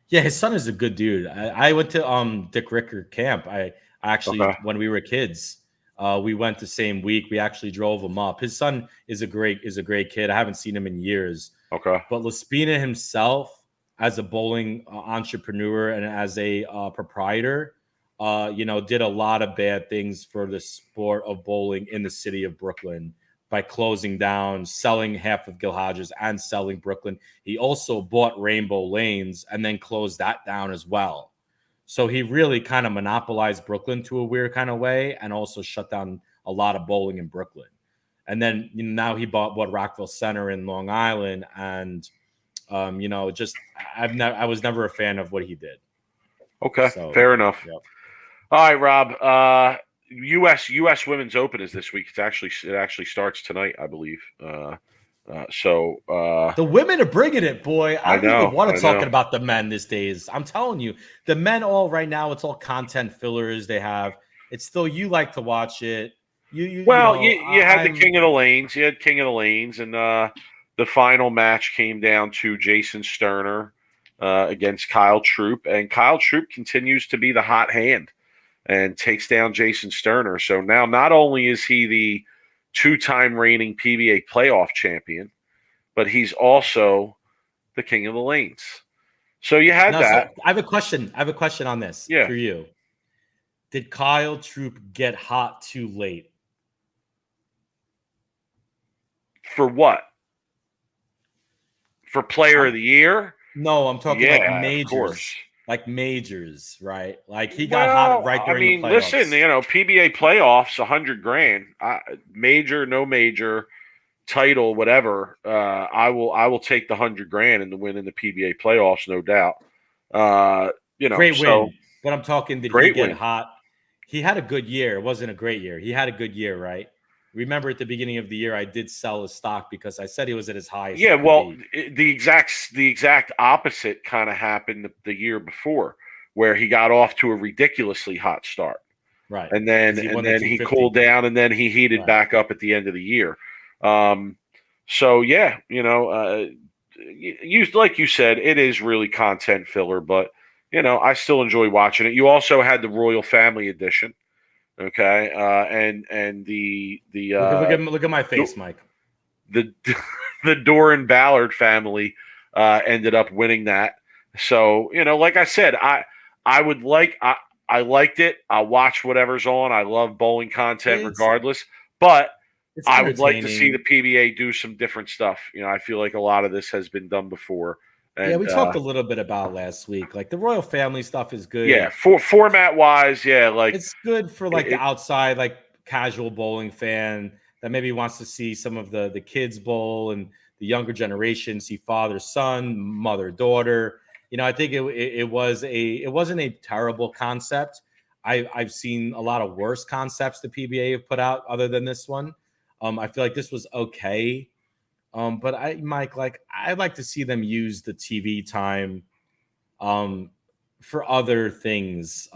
Yeah, his son is a good dude. I went to Dick Ricker camp. I actually, when we were kids, We went the same week. We actually drove him up. His son is a great kid. I haven't seen him in years. Okay. But Laspina himself, as a bowling entrepreneur and as a proprietor, did a lot of bad things for the sport of bowling in the city of Brooklyn by closing down, selling half of Gil Hodges and selling Brooklyn. He also bought Rainbow Lanes and then closed that down as well. So he really kind of monopolized Brooklyn to a weird kind of way and also shut down a lot of bowling in Brooklyn. And then now he bought Rockville Centre in Long Island. And, I was never a fan of what he did. Okay, So, fair enough. Yep. All right, Rob. U.S. Women's Open is this week. It actually starts tonight, I believe. The women are bringing it, boy. I don't even want to talk about the men these days. I'm telling you, the men all right now, it's all content fillers they have. It's still, you like to watch it. You had the King of the Lanes. You had King of the Lanes, and the final match came down to Jason Sterner against Kyle Troop, and Kyle Troop continues to be the hot hand and takes down Jason Sterner. So now not only is he the two-time reigning PBA playoff champion, but he's also the King of the Lanes. So you had that. So I have a question. On this for you. Did Kyle Troop get hot too late? For what? For Player of the Year? No, I'm talking like majors. Of course. Like majors, right? Like he got hot right during the playoffs. Listen, PBA playoffs, $100,000. Major, no major, title, whatever. I will take the $100,000 and the win in the PBA playoffs, no doubt. Great win. But I'm talking, did he get hot? He had a good year. It wasn't a great year. He had a good year, right? Remember at the beginning of the year, I did sell his stock because I said he was at his highest. Yeah, well, the exact opposite kind of happened the year before, where he got off to a ridiculously hot start, right? And then he cooled down, and then he heated back up at the end of the year. So yeah, like you said, it is really content filler, but I still enjoy watching it. You also had the Royal Family Edition. Okay, and the look at my face, Mike. The Doran Ballard family ended up winning that. So like I said, I liked it. I'll watch whatever's on. I love bowling content regardless, but I would like to see the PBA do some different stuff. I feel like a lot of this has been done before. And, we talked a little bit about last week. Like the royal family stuff is good. Yeah, format wise, like it's good for like the outside, like casual bowling fan that maybe wants to see some of the kids bowl and the younger generation see father son, mother daughter. I think it wasn't a terrible concept. I've seen a lot of worse concepts the PBA have put out other than this one. I feel like this was okay. But I'd like to see them use the TV time for other things.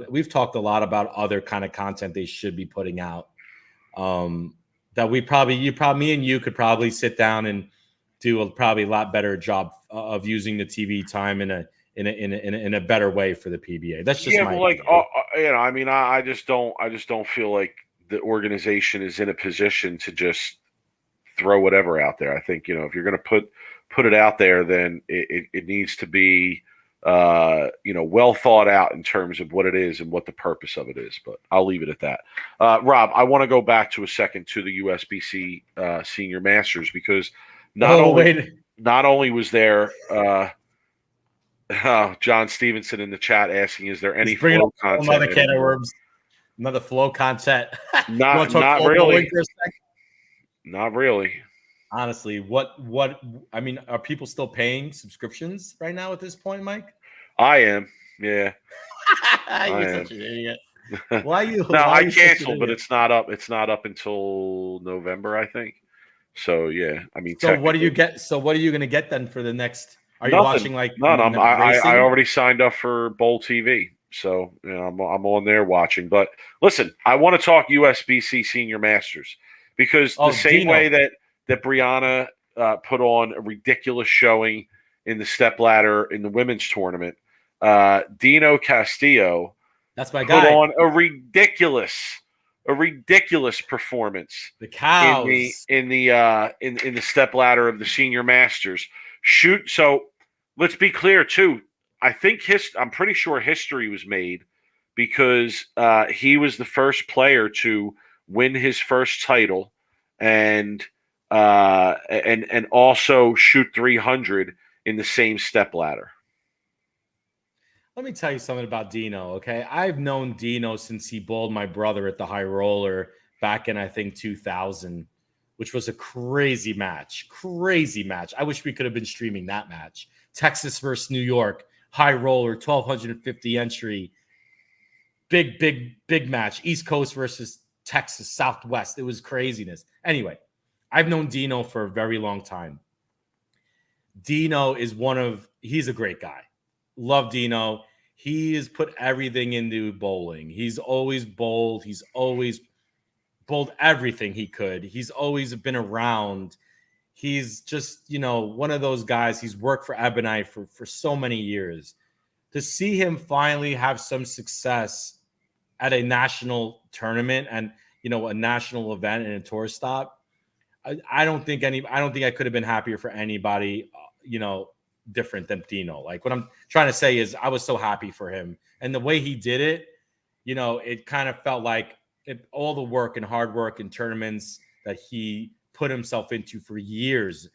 We've talked a lot about other kind of content they should be putting out. That me and you could probably sit down and do a lot better job of using the TV time in a better way for the PBA. That's just my opinion. I just don't feel like the organization is in a position to just throw whatever out there. I think, if you're going to put it out there, then it needs to be, well thought out in terms of what it is and what the purpose of it is. But I'll leave it at that. Rob, I want to go back to a second to the USBC Senior Masters, because not only was there John Stevenson in the chat asking, is there any flow content? Another can of worms, another flow content. Not really. Not really. Honestly, are people still paying subscriptions right now at this point, Mike? I am. Yeah. You're such an idiot. Why you? No, I canceled, but it's not up. It's not up until November, I think. So yeah, So what do you get? So what are you going to get then for the next? Are you watching like? No, I already signed up for Bowl TV, so I'm on there watching. But listen, I want to talk USBC Senior Masters. Because the same way that Brianna put on a ridiculous showing in the stepladder in the women's tournament, Dino Castillo that's my guy. Put on a ridiculous a ridiculous performance The cows. in the step ladder of the senior masters. So let's be clear too. I think I'm pretty sure history was made because he was the first player to win his first title and also shoot 300 in the same step ladder. Let me tell you something about Dino, okay? I've known Dino since he bowled my brother at the high roller back in, I think, 2000, which was a crazy match. Crazy match. I wish we could have been streaming that match. Texas versus New York, high roller, 1,250 entry. Big match. East Coast versus Texas, Southwest. It was craziness. Anyway, I've known Dino for a very long time. Dino is he's a great guy. Love Dino. He has put everything into bowling. He's always bowled. He's always bowled everything he could. He's always been around. He's just, one of those guys. He's worked for Ebonite for so many years. To see him finally have some success at a national tournament and, a national event and a tour stop, I don't think I could have been happier for anybody, different than Dino. Like, what I'm trying to say is I was so happy for him. And the way he did it, it kind of felt like all the work and hard work in tournaments that he put himself into for years,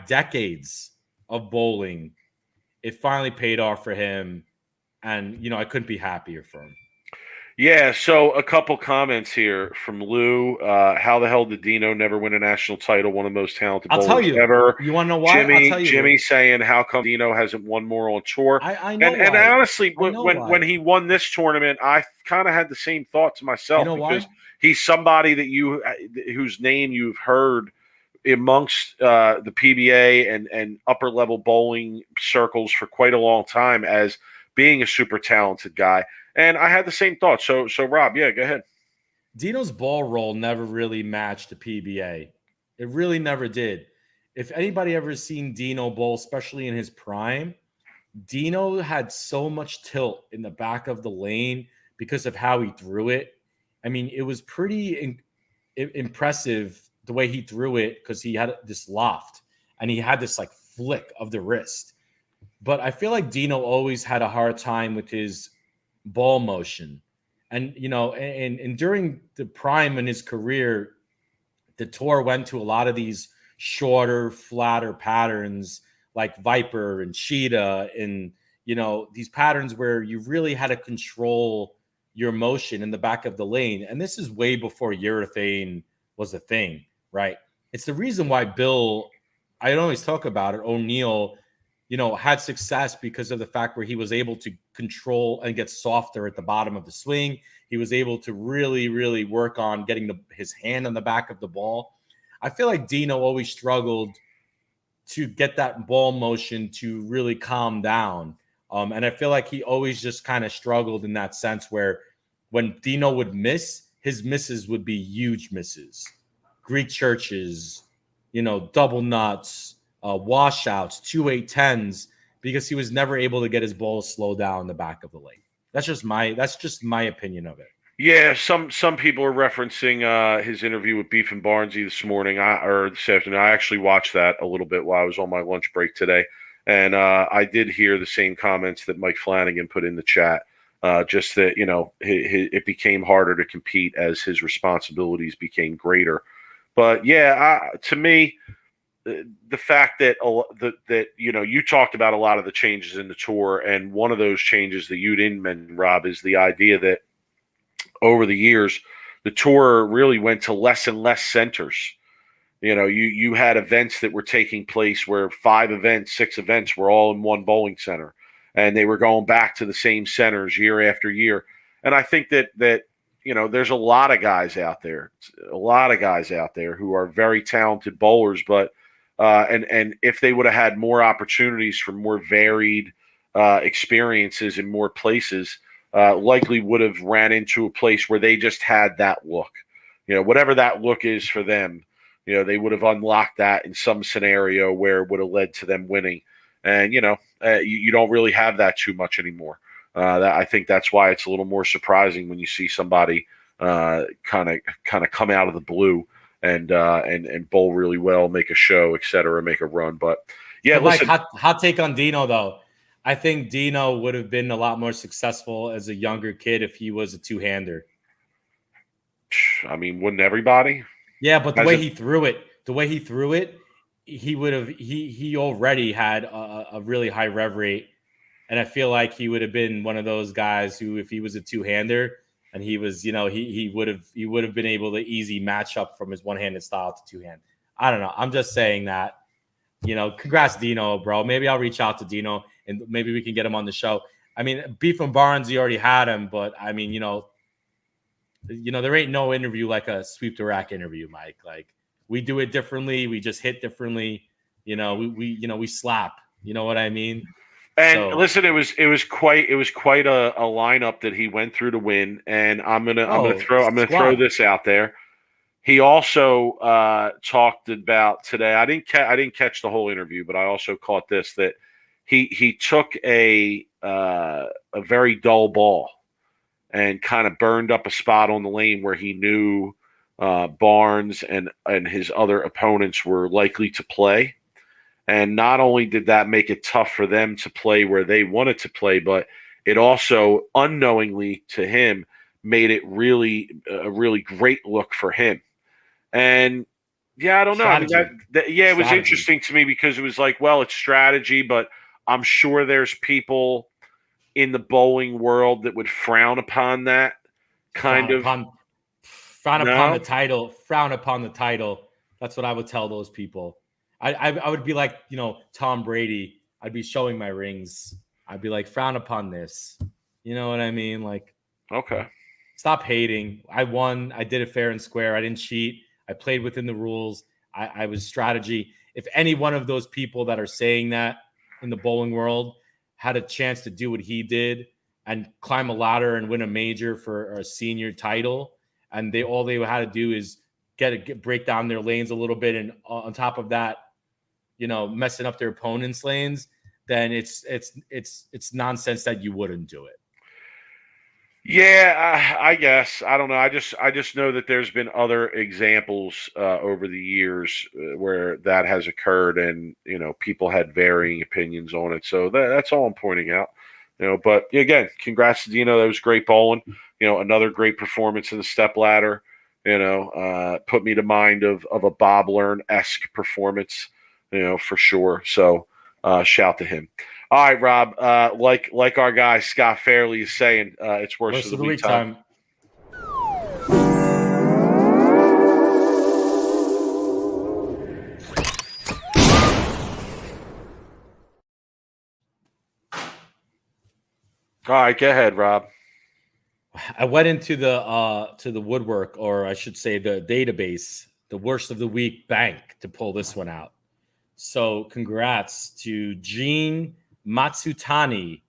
decades of bowling, it finally paid off for him. And, I couldn't be happier for him. Yeah, so a couple comments here from Lou. How the hell did Dino never win a national title? One of the most talented bowlers ever. You want to know why? Jimmy saying, how come Dino hasn't won more on tour? I know and honestly, when he won this tournament, I kind of had the same thought to myself because he's somebody whose name you've heard amongst the PBA and upper level bowling circles for quite a long time as being a super talented guy. And I had the same thought. So Rob, yeah, go ahead. Dino's ball roll never really matched the PBA. It really never did. If anybody ever seen Dino bowl, especially in his prime, Dino had so much tilt in the back of the lane because of how he threw it. I mean, it was pretty impressive the way he threw it because he had this loft and he had this like flick of the wrist. But I feel like Dino always had a hard time with his ball motion. And, and during the prime in his career, the tour went to a lot of these shorter, flatter patterns like Viper and Cheetah and, these patterns where you really had to control your motion in the back of the lane. And this is way before urethane was a thing, right? It's the reason why Bill, I always talk about it, O'Neill, had success because of the fact where he was able to control and get softer at the bottom of the swing. He was able to really, really work on getting his hand on the back of the ball. I feel like Dino always struggled to get that ball motion to really calm down. And I feel like he always just kind of struggled in that sense where when Dino would miss, his misses would be huge misses. Greek churches, double nuts, washouts, 2-8-10s, because he was never able to get his ball slowed down in the back of the lane. That's just my opinion of it. Yeah, some people are referencing his interview with Beef and Barnesy this morning or this afternoon. I actually watched that a little bit while I was on my lunch break today, and I did hear the same comments that Mike Flanagan put in the chat. Just that it became harder to compete as his responsibilities became greater. But yeah, to me, the fact that you talked about a lot of the changes in the tour, and one of those changes that you didn't mention, Rob, is the idea that over the years the tour really went to less and less centers. You had events that were taking place where 5 events, 6 events were all in one bowling center, and they were going back to the same centers year after year. And I think that there's a lot of guys out there who are very talented bowlers, but and if they would have had more opportunities for more varied experiences in more places, likely would have ran into a place where they just had that look. Whatever that look is for them, they would have unlocked that in some scenario where it would have led to them winning. And, you don't really have that too much anymore. I think that's why it's a little more surprising when you see somebody kind of come out of the blue and bowl really well, make a show, etc., make a run. But yeah, But listen, Mike, hot take on Dino though. I think Dino would have been a lot more successful as a younger kid if he was a two-hander. I mean, wouldn't everybody? Yeah, but the way he threw it, he would have he already had a really high rev rate, and I feel like he would have been one of those guys who, if he was a two-hander and he was, he would have been able to easy match up from his one-handed style to two-hand. I don't know. I'm just saying that. Congrats, Dino, bro. Maybe I'll reach out to Dino and maybe we can get him on the show. I mean, Beef and Barnes, you already had him, but I mean, there ain't no interview like a Sweep the Rack interview, Mike. Like, we do it differently. We just hit differently. We slap. You know what I mean? And listen, it was quite a lineup that he went through to win. And I'm gonna throw this out there. He also talked about today. I didn't catch the whole interview, but I also caught this, that he took a very dull ball and kind of burned up a spot on the lane where he knew Barnes and his other opponents were likely to play. And not only did that make it tough for them to play where they wanted to play, but it also unknowingly to him made it really a really great look for him. And yeah, I don't know. Strategy. I mean, it was interesting to me because it was like, well, it's strategy, but I'm sure there's people in the bowling world that would frown upon that kind of. Frown upon the title. Frown upon the title. That's what I would tell those people. I would be like, Tom Brady. I'd be showing my rings. I'd be like, frown upon this. You know what I mean? Like, okay. Stop hating. I won. I did it fair and square. I didn't cheat. I played within the rules. I was strategy. If any one of those people that are saying that in the bowling world had a chance to do what he did and climb a ladder and win a major for a senior title, and all they had to do is break down their lanes a little bit, and on top of that, messing up their opponent's lanes, then it's nonsense that you wouldn't do it. Yeah, I guess. I don't know. I just know that there's been other examples over the years where that has occurred, and people had varying opinions on it. So that's all I'm pointing out. But again, congrats to Dino. That was great bowling. Another great performance in the step ladder. Put me to mind of a Bob Learn-esque performance. For sure. So shout to him. All right, Rob. Like our guy Scott Fairley is saying, it's worst of the week time. All right, go ahead, Rob. I went into the woodwork, or I should say the database, the worst of the week bank, to pull this one out. So congrats to Gene Matsutani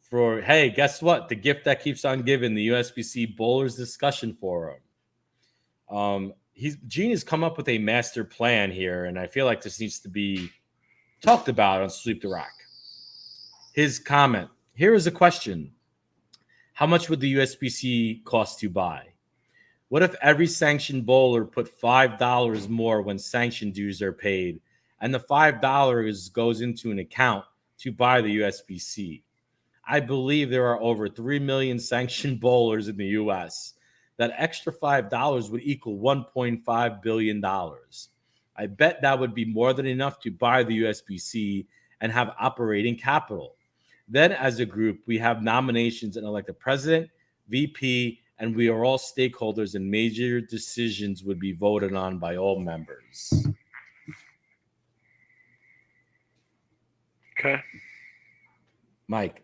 for, hey, guess what? The gift that keeps on giving, the USBC Bowlers Discussion Forum. Gene has come up with a master plan here, and I feel like this needs to be talked about on Sweep the Rack. His comment, here is a question. How much would the USBC cost to buy? What if every sanctioned bowler put $5 more when sanction dues are paid, and the $5 goes into an account to buy the USBC? I believe there are over 3 million sanctioned bowlers in the U.S. That extra $5 would equal $1.5 billion. I bet that would be more than enough to buy the USBC and have operating capital. Then, as a group, we have nominations and elect a president, VP, and we are all stakeholders, and major decisions would be voted on by all members. Okay. Mike,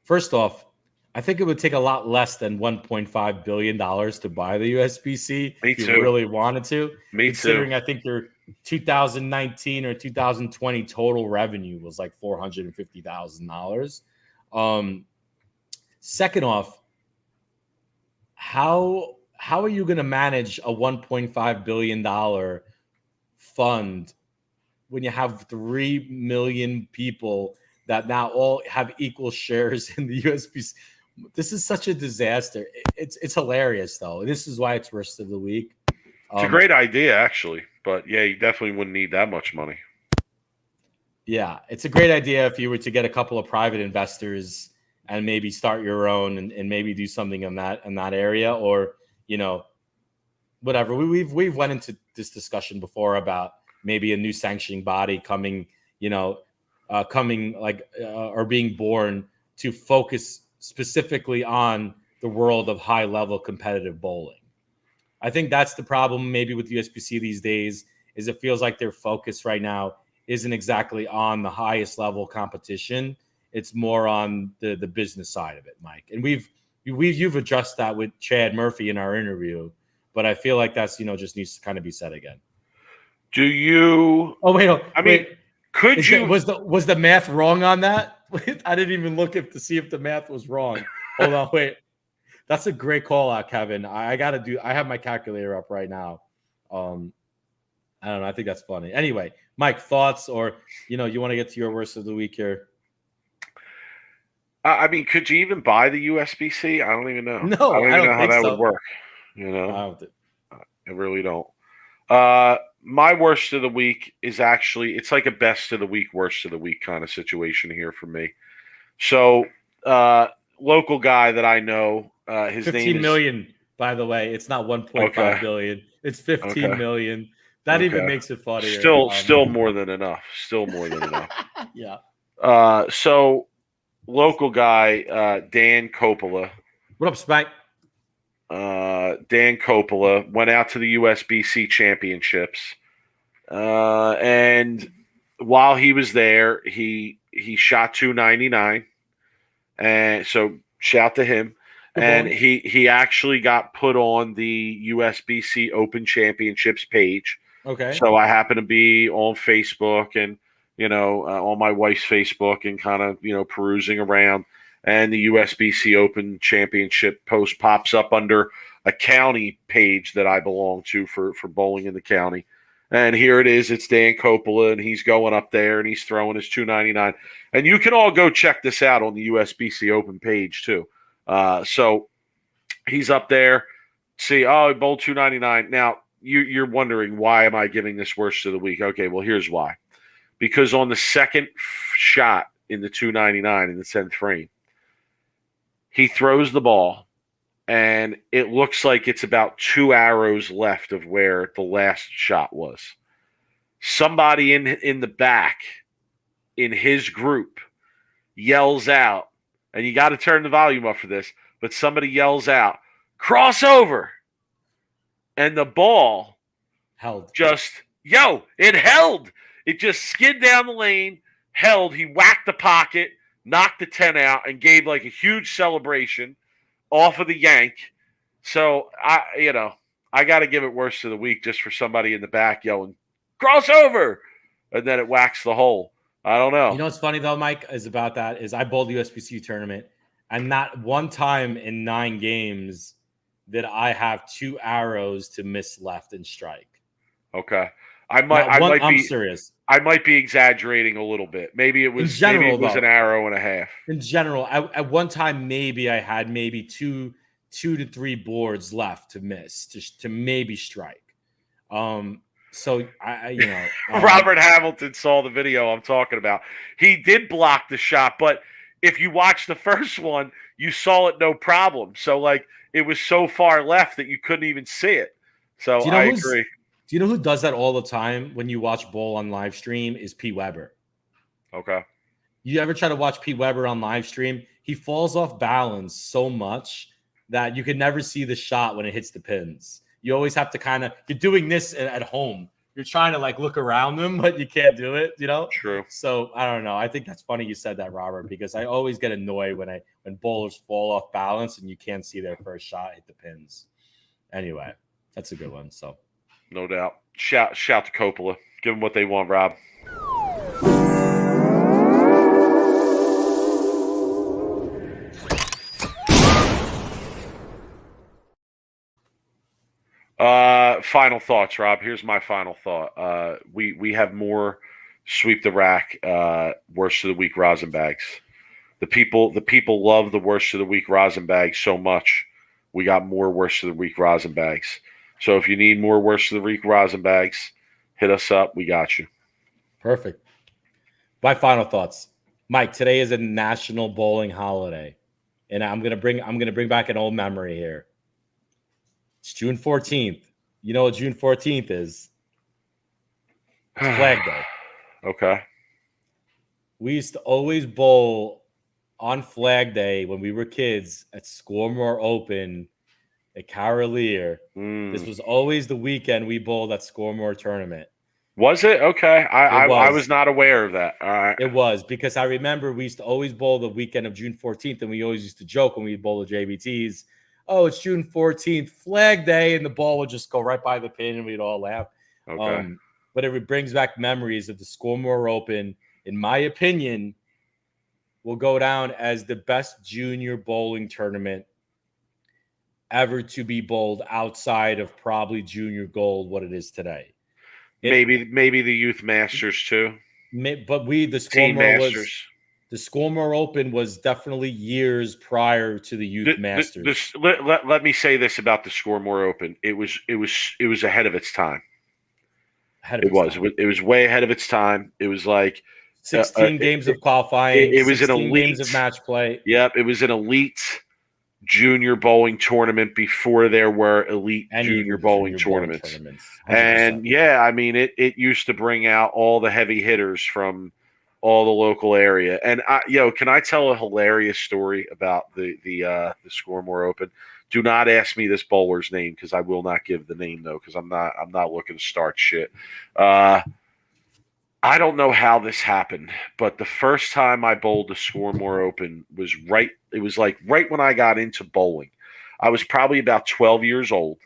first off, I think it would take a lot less than $1.5 billion to buy the USBC if you really wanted to. Considering I think your 2019 or 2020 total revenue was like $450,000. Second off, how are you going to manage a $1.5 billion fund when you have 3 million people that now all have equal shares in the USBC? This is such a disaster. It's hilarious though. This is why it's worst of the week. It's a great idea, actually, but yeah, you definitely wouldn't need that much money. Yeah, it's a great idea if you were to get a couple of private investors and maybe start your own and maybe do something in that area, or whatever. We've went into this discussion before about maybe a new sanctioning body coming, or being born to focus specifically on the world of high level competitive bowling. I think that's the problem maybe with USBC these days, is it feels like their focus right now isn't exactly on the highest level competition. It's more on the business side of it, Mike. And you've addressed that with Chad Murphy in our interview, but I feel like that's, just needs to kind of be said again. Do you? Oh, wait. Was the math wrong on that? I didn't even look to see if the math was wrong. Hold on, wait. That's a great call out, Kevin. I have my calculator up right now. I don't know. I think that's funny. Anyway, Mike, thoughts, or you want to get to your worst of the week here? I mean, could you even buy the USBC? I don't even know. No, I don't even know how that would work. I really don't. My worst of the week is actually, it's like a best of the week, worst of the week kind of situation here for me. So, local guy that I know, his 15 name is million, by the way. It's not 1.5 billion. It's 15 million. That even makes it funnier. Still more than enough. Still more than enough. Yeah. So local guy, Dan Coppola. What up, Spike? Dan Coppola went out to the USBC championships. And while he was there, he shot 299. And so shout to him. And he actually got put on the USBC Open Championships page. Okay. So I happen to be on Facebook and, on my wife's Facebook and kind of, perusing around. And the USBC Open Championship post pops up under a county page that I belong to for bowling in the county. And here it is. It's Dan Coppola, and he's going up there, and he's throwing his 299. And you can all go check this out on the USBC Open page, too. So he's up there. See, he bowled 299. Now, you're wondering, why am I giving this worst of the week? Okay, well, here's why. Because on the second shot in the 299 in the 10th frame, he throws the ball, and it looks like it's about 2 arrows left of where the last shot was. Somebody in the back in his group yells out, and you got to turn the volume up for this, but somebody yells out, "Crossover!" And the ball held. It held. It just skid down the lane, held. He whacked the pocket, knocked the 10 out, and gave like a huge celebration off of the yank. So I got to give it worst of the week just for somebody in the back yelling "crossover," and then it whacks the hole. I don't know. What's funny though, Mike, is about that is I bowled the USBC tournament, and not one time in 9 games did I have 2 arrows to miss left and strike. Okay, I'm serious. I might be exaggerating a little bit. Maybe it was an arrow and a half. In general, at one time, maybe I had maybe two to 3 boards left to miss to maybe strike. So Robert Hamilton saw the video I'm talking about. He did block the shot, but if you watch the first one, you saw it no problem. So it was so far left that you couldn't even see it. So I agree. Do you know who does that all the time when you watch bowl on live stream? Is P. Weber. Okay. You ever try to watch P. Weber on live stream? He falls off balance so much that you can never see the shot when it hits the pins. You always have to you're doing this at home. You're trying to look around them, but you can't do it, True. So I don't know. I think that's funny you said that, Robert, because I always get annoyed when bowlers fall off balance and you can't see their first shot hit the pins. Anyway, that's a good one. So no doubt. Shout to Coppola. Give them what they want, Rob. Final thoughts, Rob. Here's my final thought. We have more sweep the rack, worst of the week rosin bags. The people love the worst of the week rosin bags so much. We got more worst of the week rosin bags. So if you need more worst of the week rosin bags, hit us up. We got you. Perfect. My final thoughts, Mike. Today is a national bowling holiday, and I'm gonna bring back an old memory here. It's June 14th. You know what June 14th is? It's Flag Day. Okay. We used to always bowl on Flag Day when we were kids at Scoremore Open at Carolier. This was always the weekend we bowled at Scoremore tournament. Was it? Okay. I was. was not aware of that. All right. It was, because I remember we used to always bowl the weekend of June 14th, and we always used to joke when we bowl the JBTs, oh, it's June 14th, Flag Day, and the ball would just go right by the pin, and we'd all laugh. Okay. But it brings back memories of the Scoremore Open. In my opinion, will go down as the best junior bowling tournament ever to be bowled outside of probably Junior Gold, what it is today. Maybe the Youth Masters too. But the Scoremore Open was definitely years prior to the Youth Masters. Let me say this about the Scoremore Open. It was ahead of its time. It was way ahead of its time. It was like 16 games of qualifying. It was an elite games of match play. Yep, it was an elite junior bowling tournament before there were elite junior bowling tournaments. And yeah, I mean, it used to bring out all the heavy hitters from all the local area. And can I tell a hilarious story about the Scoremore Open? Do not ask me this bowler's name, because I will not give the name though, because I'm not looking to start shit. I don't know how this happened, but the first time I bowled the Scoremore Open was right when I got into bowling. I was probably about 12 years old,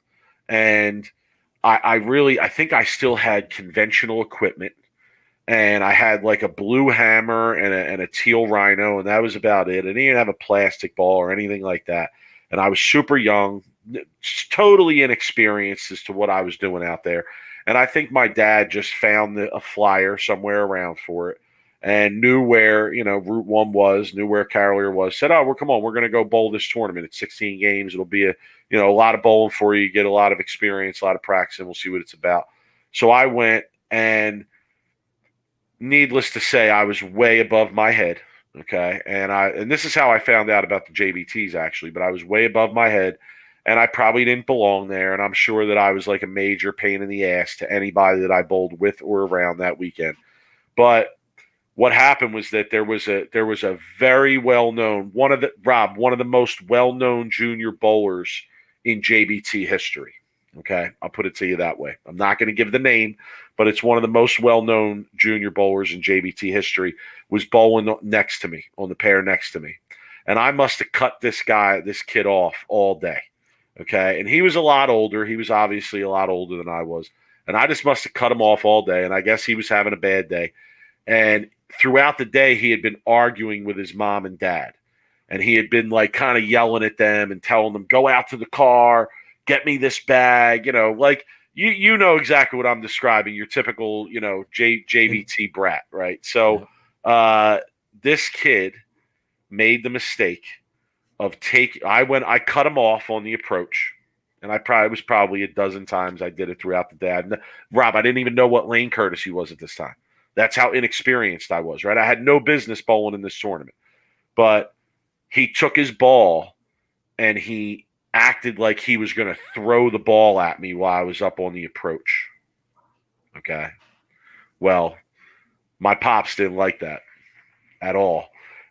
and I think I still had conventional equipment, and I had like a blue hammer and a teal rhino, and that was about it. And I didn't have a plastic ball or anything like that. And I was super young, totally inexperienced as to what I was doing out there. And I think my dad just found a flyer somewhere around for it and knew where, Route 1 was, knew where Carolier was, said, oh, come on, we're going to go bowl this tournament. It's 16 games. It'll be a lot of bowling for you. You get a lot of experience, a lot of practice, and we'll see what it's about. So I went, and needless to say, I was way above my head. Okay. And this is how I found out about the JBTs actually, but I was way above my head. And I probably didn't belong there. And I'm sure that I was like a major pain in the ass to anybody that I bowled with or around that weekend. But what happened was that there was a very well-known, one of the most well-known junior bowlers in JBT history. Okay. I'll put it to you that way. I'm not going to give the name, but it's one of the most well-known junior bowlers in JBT history, was bowling next to me, on the pair next to me. And I must have cut this kid off all day. Okay. And he was a lot older. He was obviously a lot older than I was. And I just must have cut him off all day. And I guess he was having a bad day. And throughout the day, he had been arguing with his mom and dad. And he had been like kind of yelling at them and telling them, go out to the car, get me this bag, like you know exactly what I'm describing. Your typical, JBT brat, right? So this kid made the mistake of I cut him off on the approach, and it was probably a dozen times I did it throughout the day. Rob, I didn't even know what lane courtesy was at this time. That's how inexperienced I was, right? I had no business bowling in this tournament. But he took his ball and he acted like he was going to throw the ball at me while I was up on the approach. Okay. Well, my pops didn't like that at all.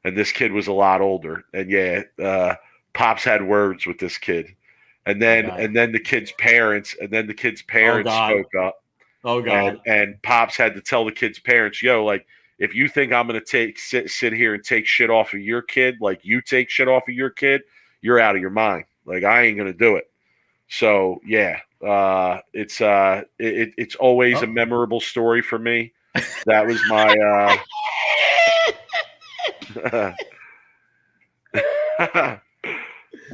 And this kid was a lot older. And pops had words with this kid. And then the kid's parents spoke up. Oh God. And pops had to tell the kid's parents, like, if you think I'm going to sit here and take shit off of your kid, like you take shit off of your kid, you're out of your mind. Like, I ain't going to do it. So it's always a memorable story for me. That was my,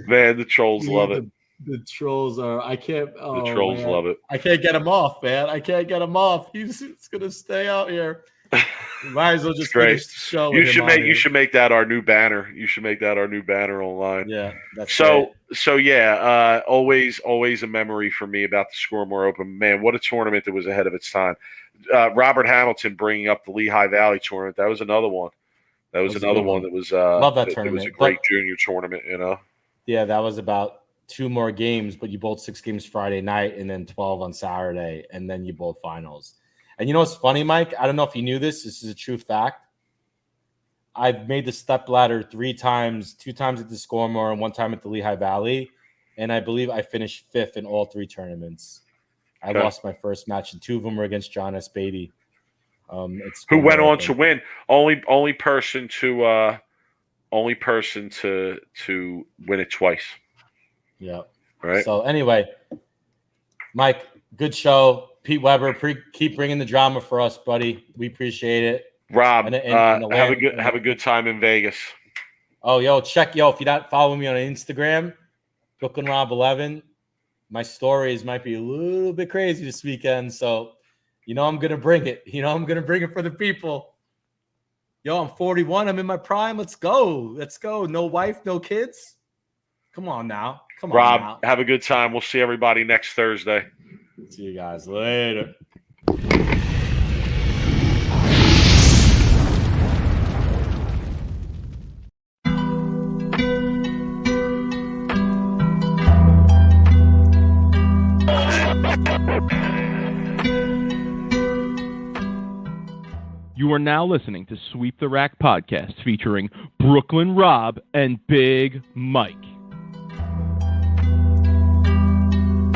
man, the trolls love it. The trolls are. I can't. Oh, the trolls love it. I can't get him off, man. I can't get him off. He's going to stay out here. Might as well just Great. finish the show. You with should him make on you here. should make that our new banner. You should make that our new banner online. Yeah, that's So great. yeah, always a memory for me about the Scoremore Open. Man, what a tournament that was ahead of its time. Robert Hamilton bringing up the Lehigh Valley tournament. That was another one. That was That was a another good one one. that was Love that It was a tournament. great But junior tournament. yeah, that was about 2 more games, but you bowled 6 games Friday night and then 12 on Saturday, and then you bowled finals. And you know what's funny, Mike? I don't know if you knew this. This is a true fact. I've made the step ladder 3 times, 2 times at the Scoremore and 1 time at the Lehigh Valley, and I believe I finished 5th in all 3 tournaments. I Okay. lost my first match, and 2 of them were against John S. Beatty. Who went on to win? Only person to win it twice. Yeah. Right. So anyway, Mike, good show. Pete Weber, keep bringing the drama for us, buddy. We appreciate it. Rob, And have a good time in Vegas. Oh, if you're not following me on Instagram, Brooklyn Rob 11. My stories might be a little bit crazy this weekend, so I'm gonna bring it. I'm gonna bring it for the people. I'm 41. I'm in my prime. Let's go. No wife, no kids. Come on now. Rob, have a good time. We'll see everybody next Thursday. See you guys later. You are now listening to Sweep the Rack podcast featuring Brooklyn Rob and Big Mike.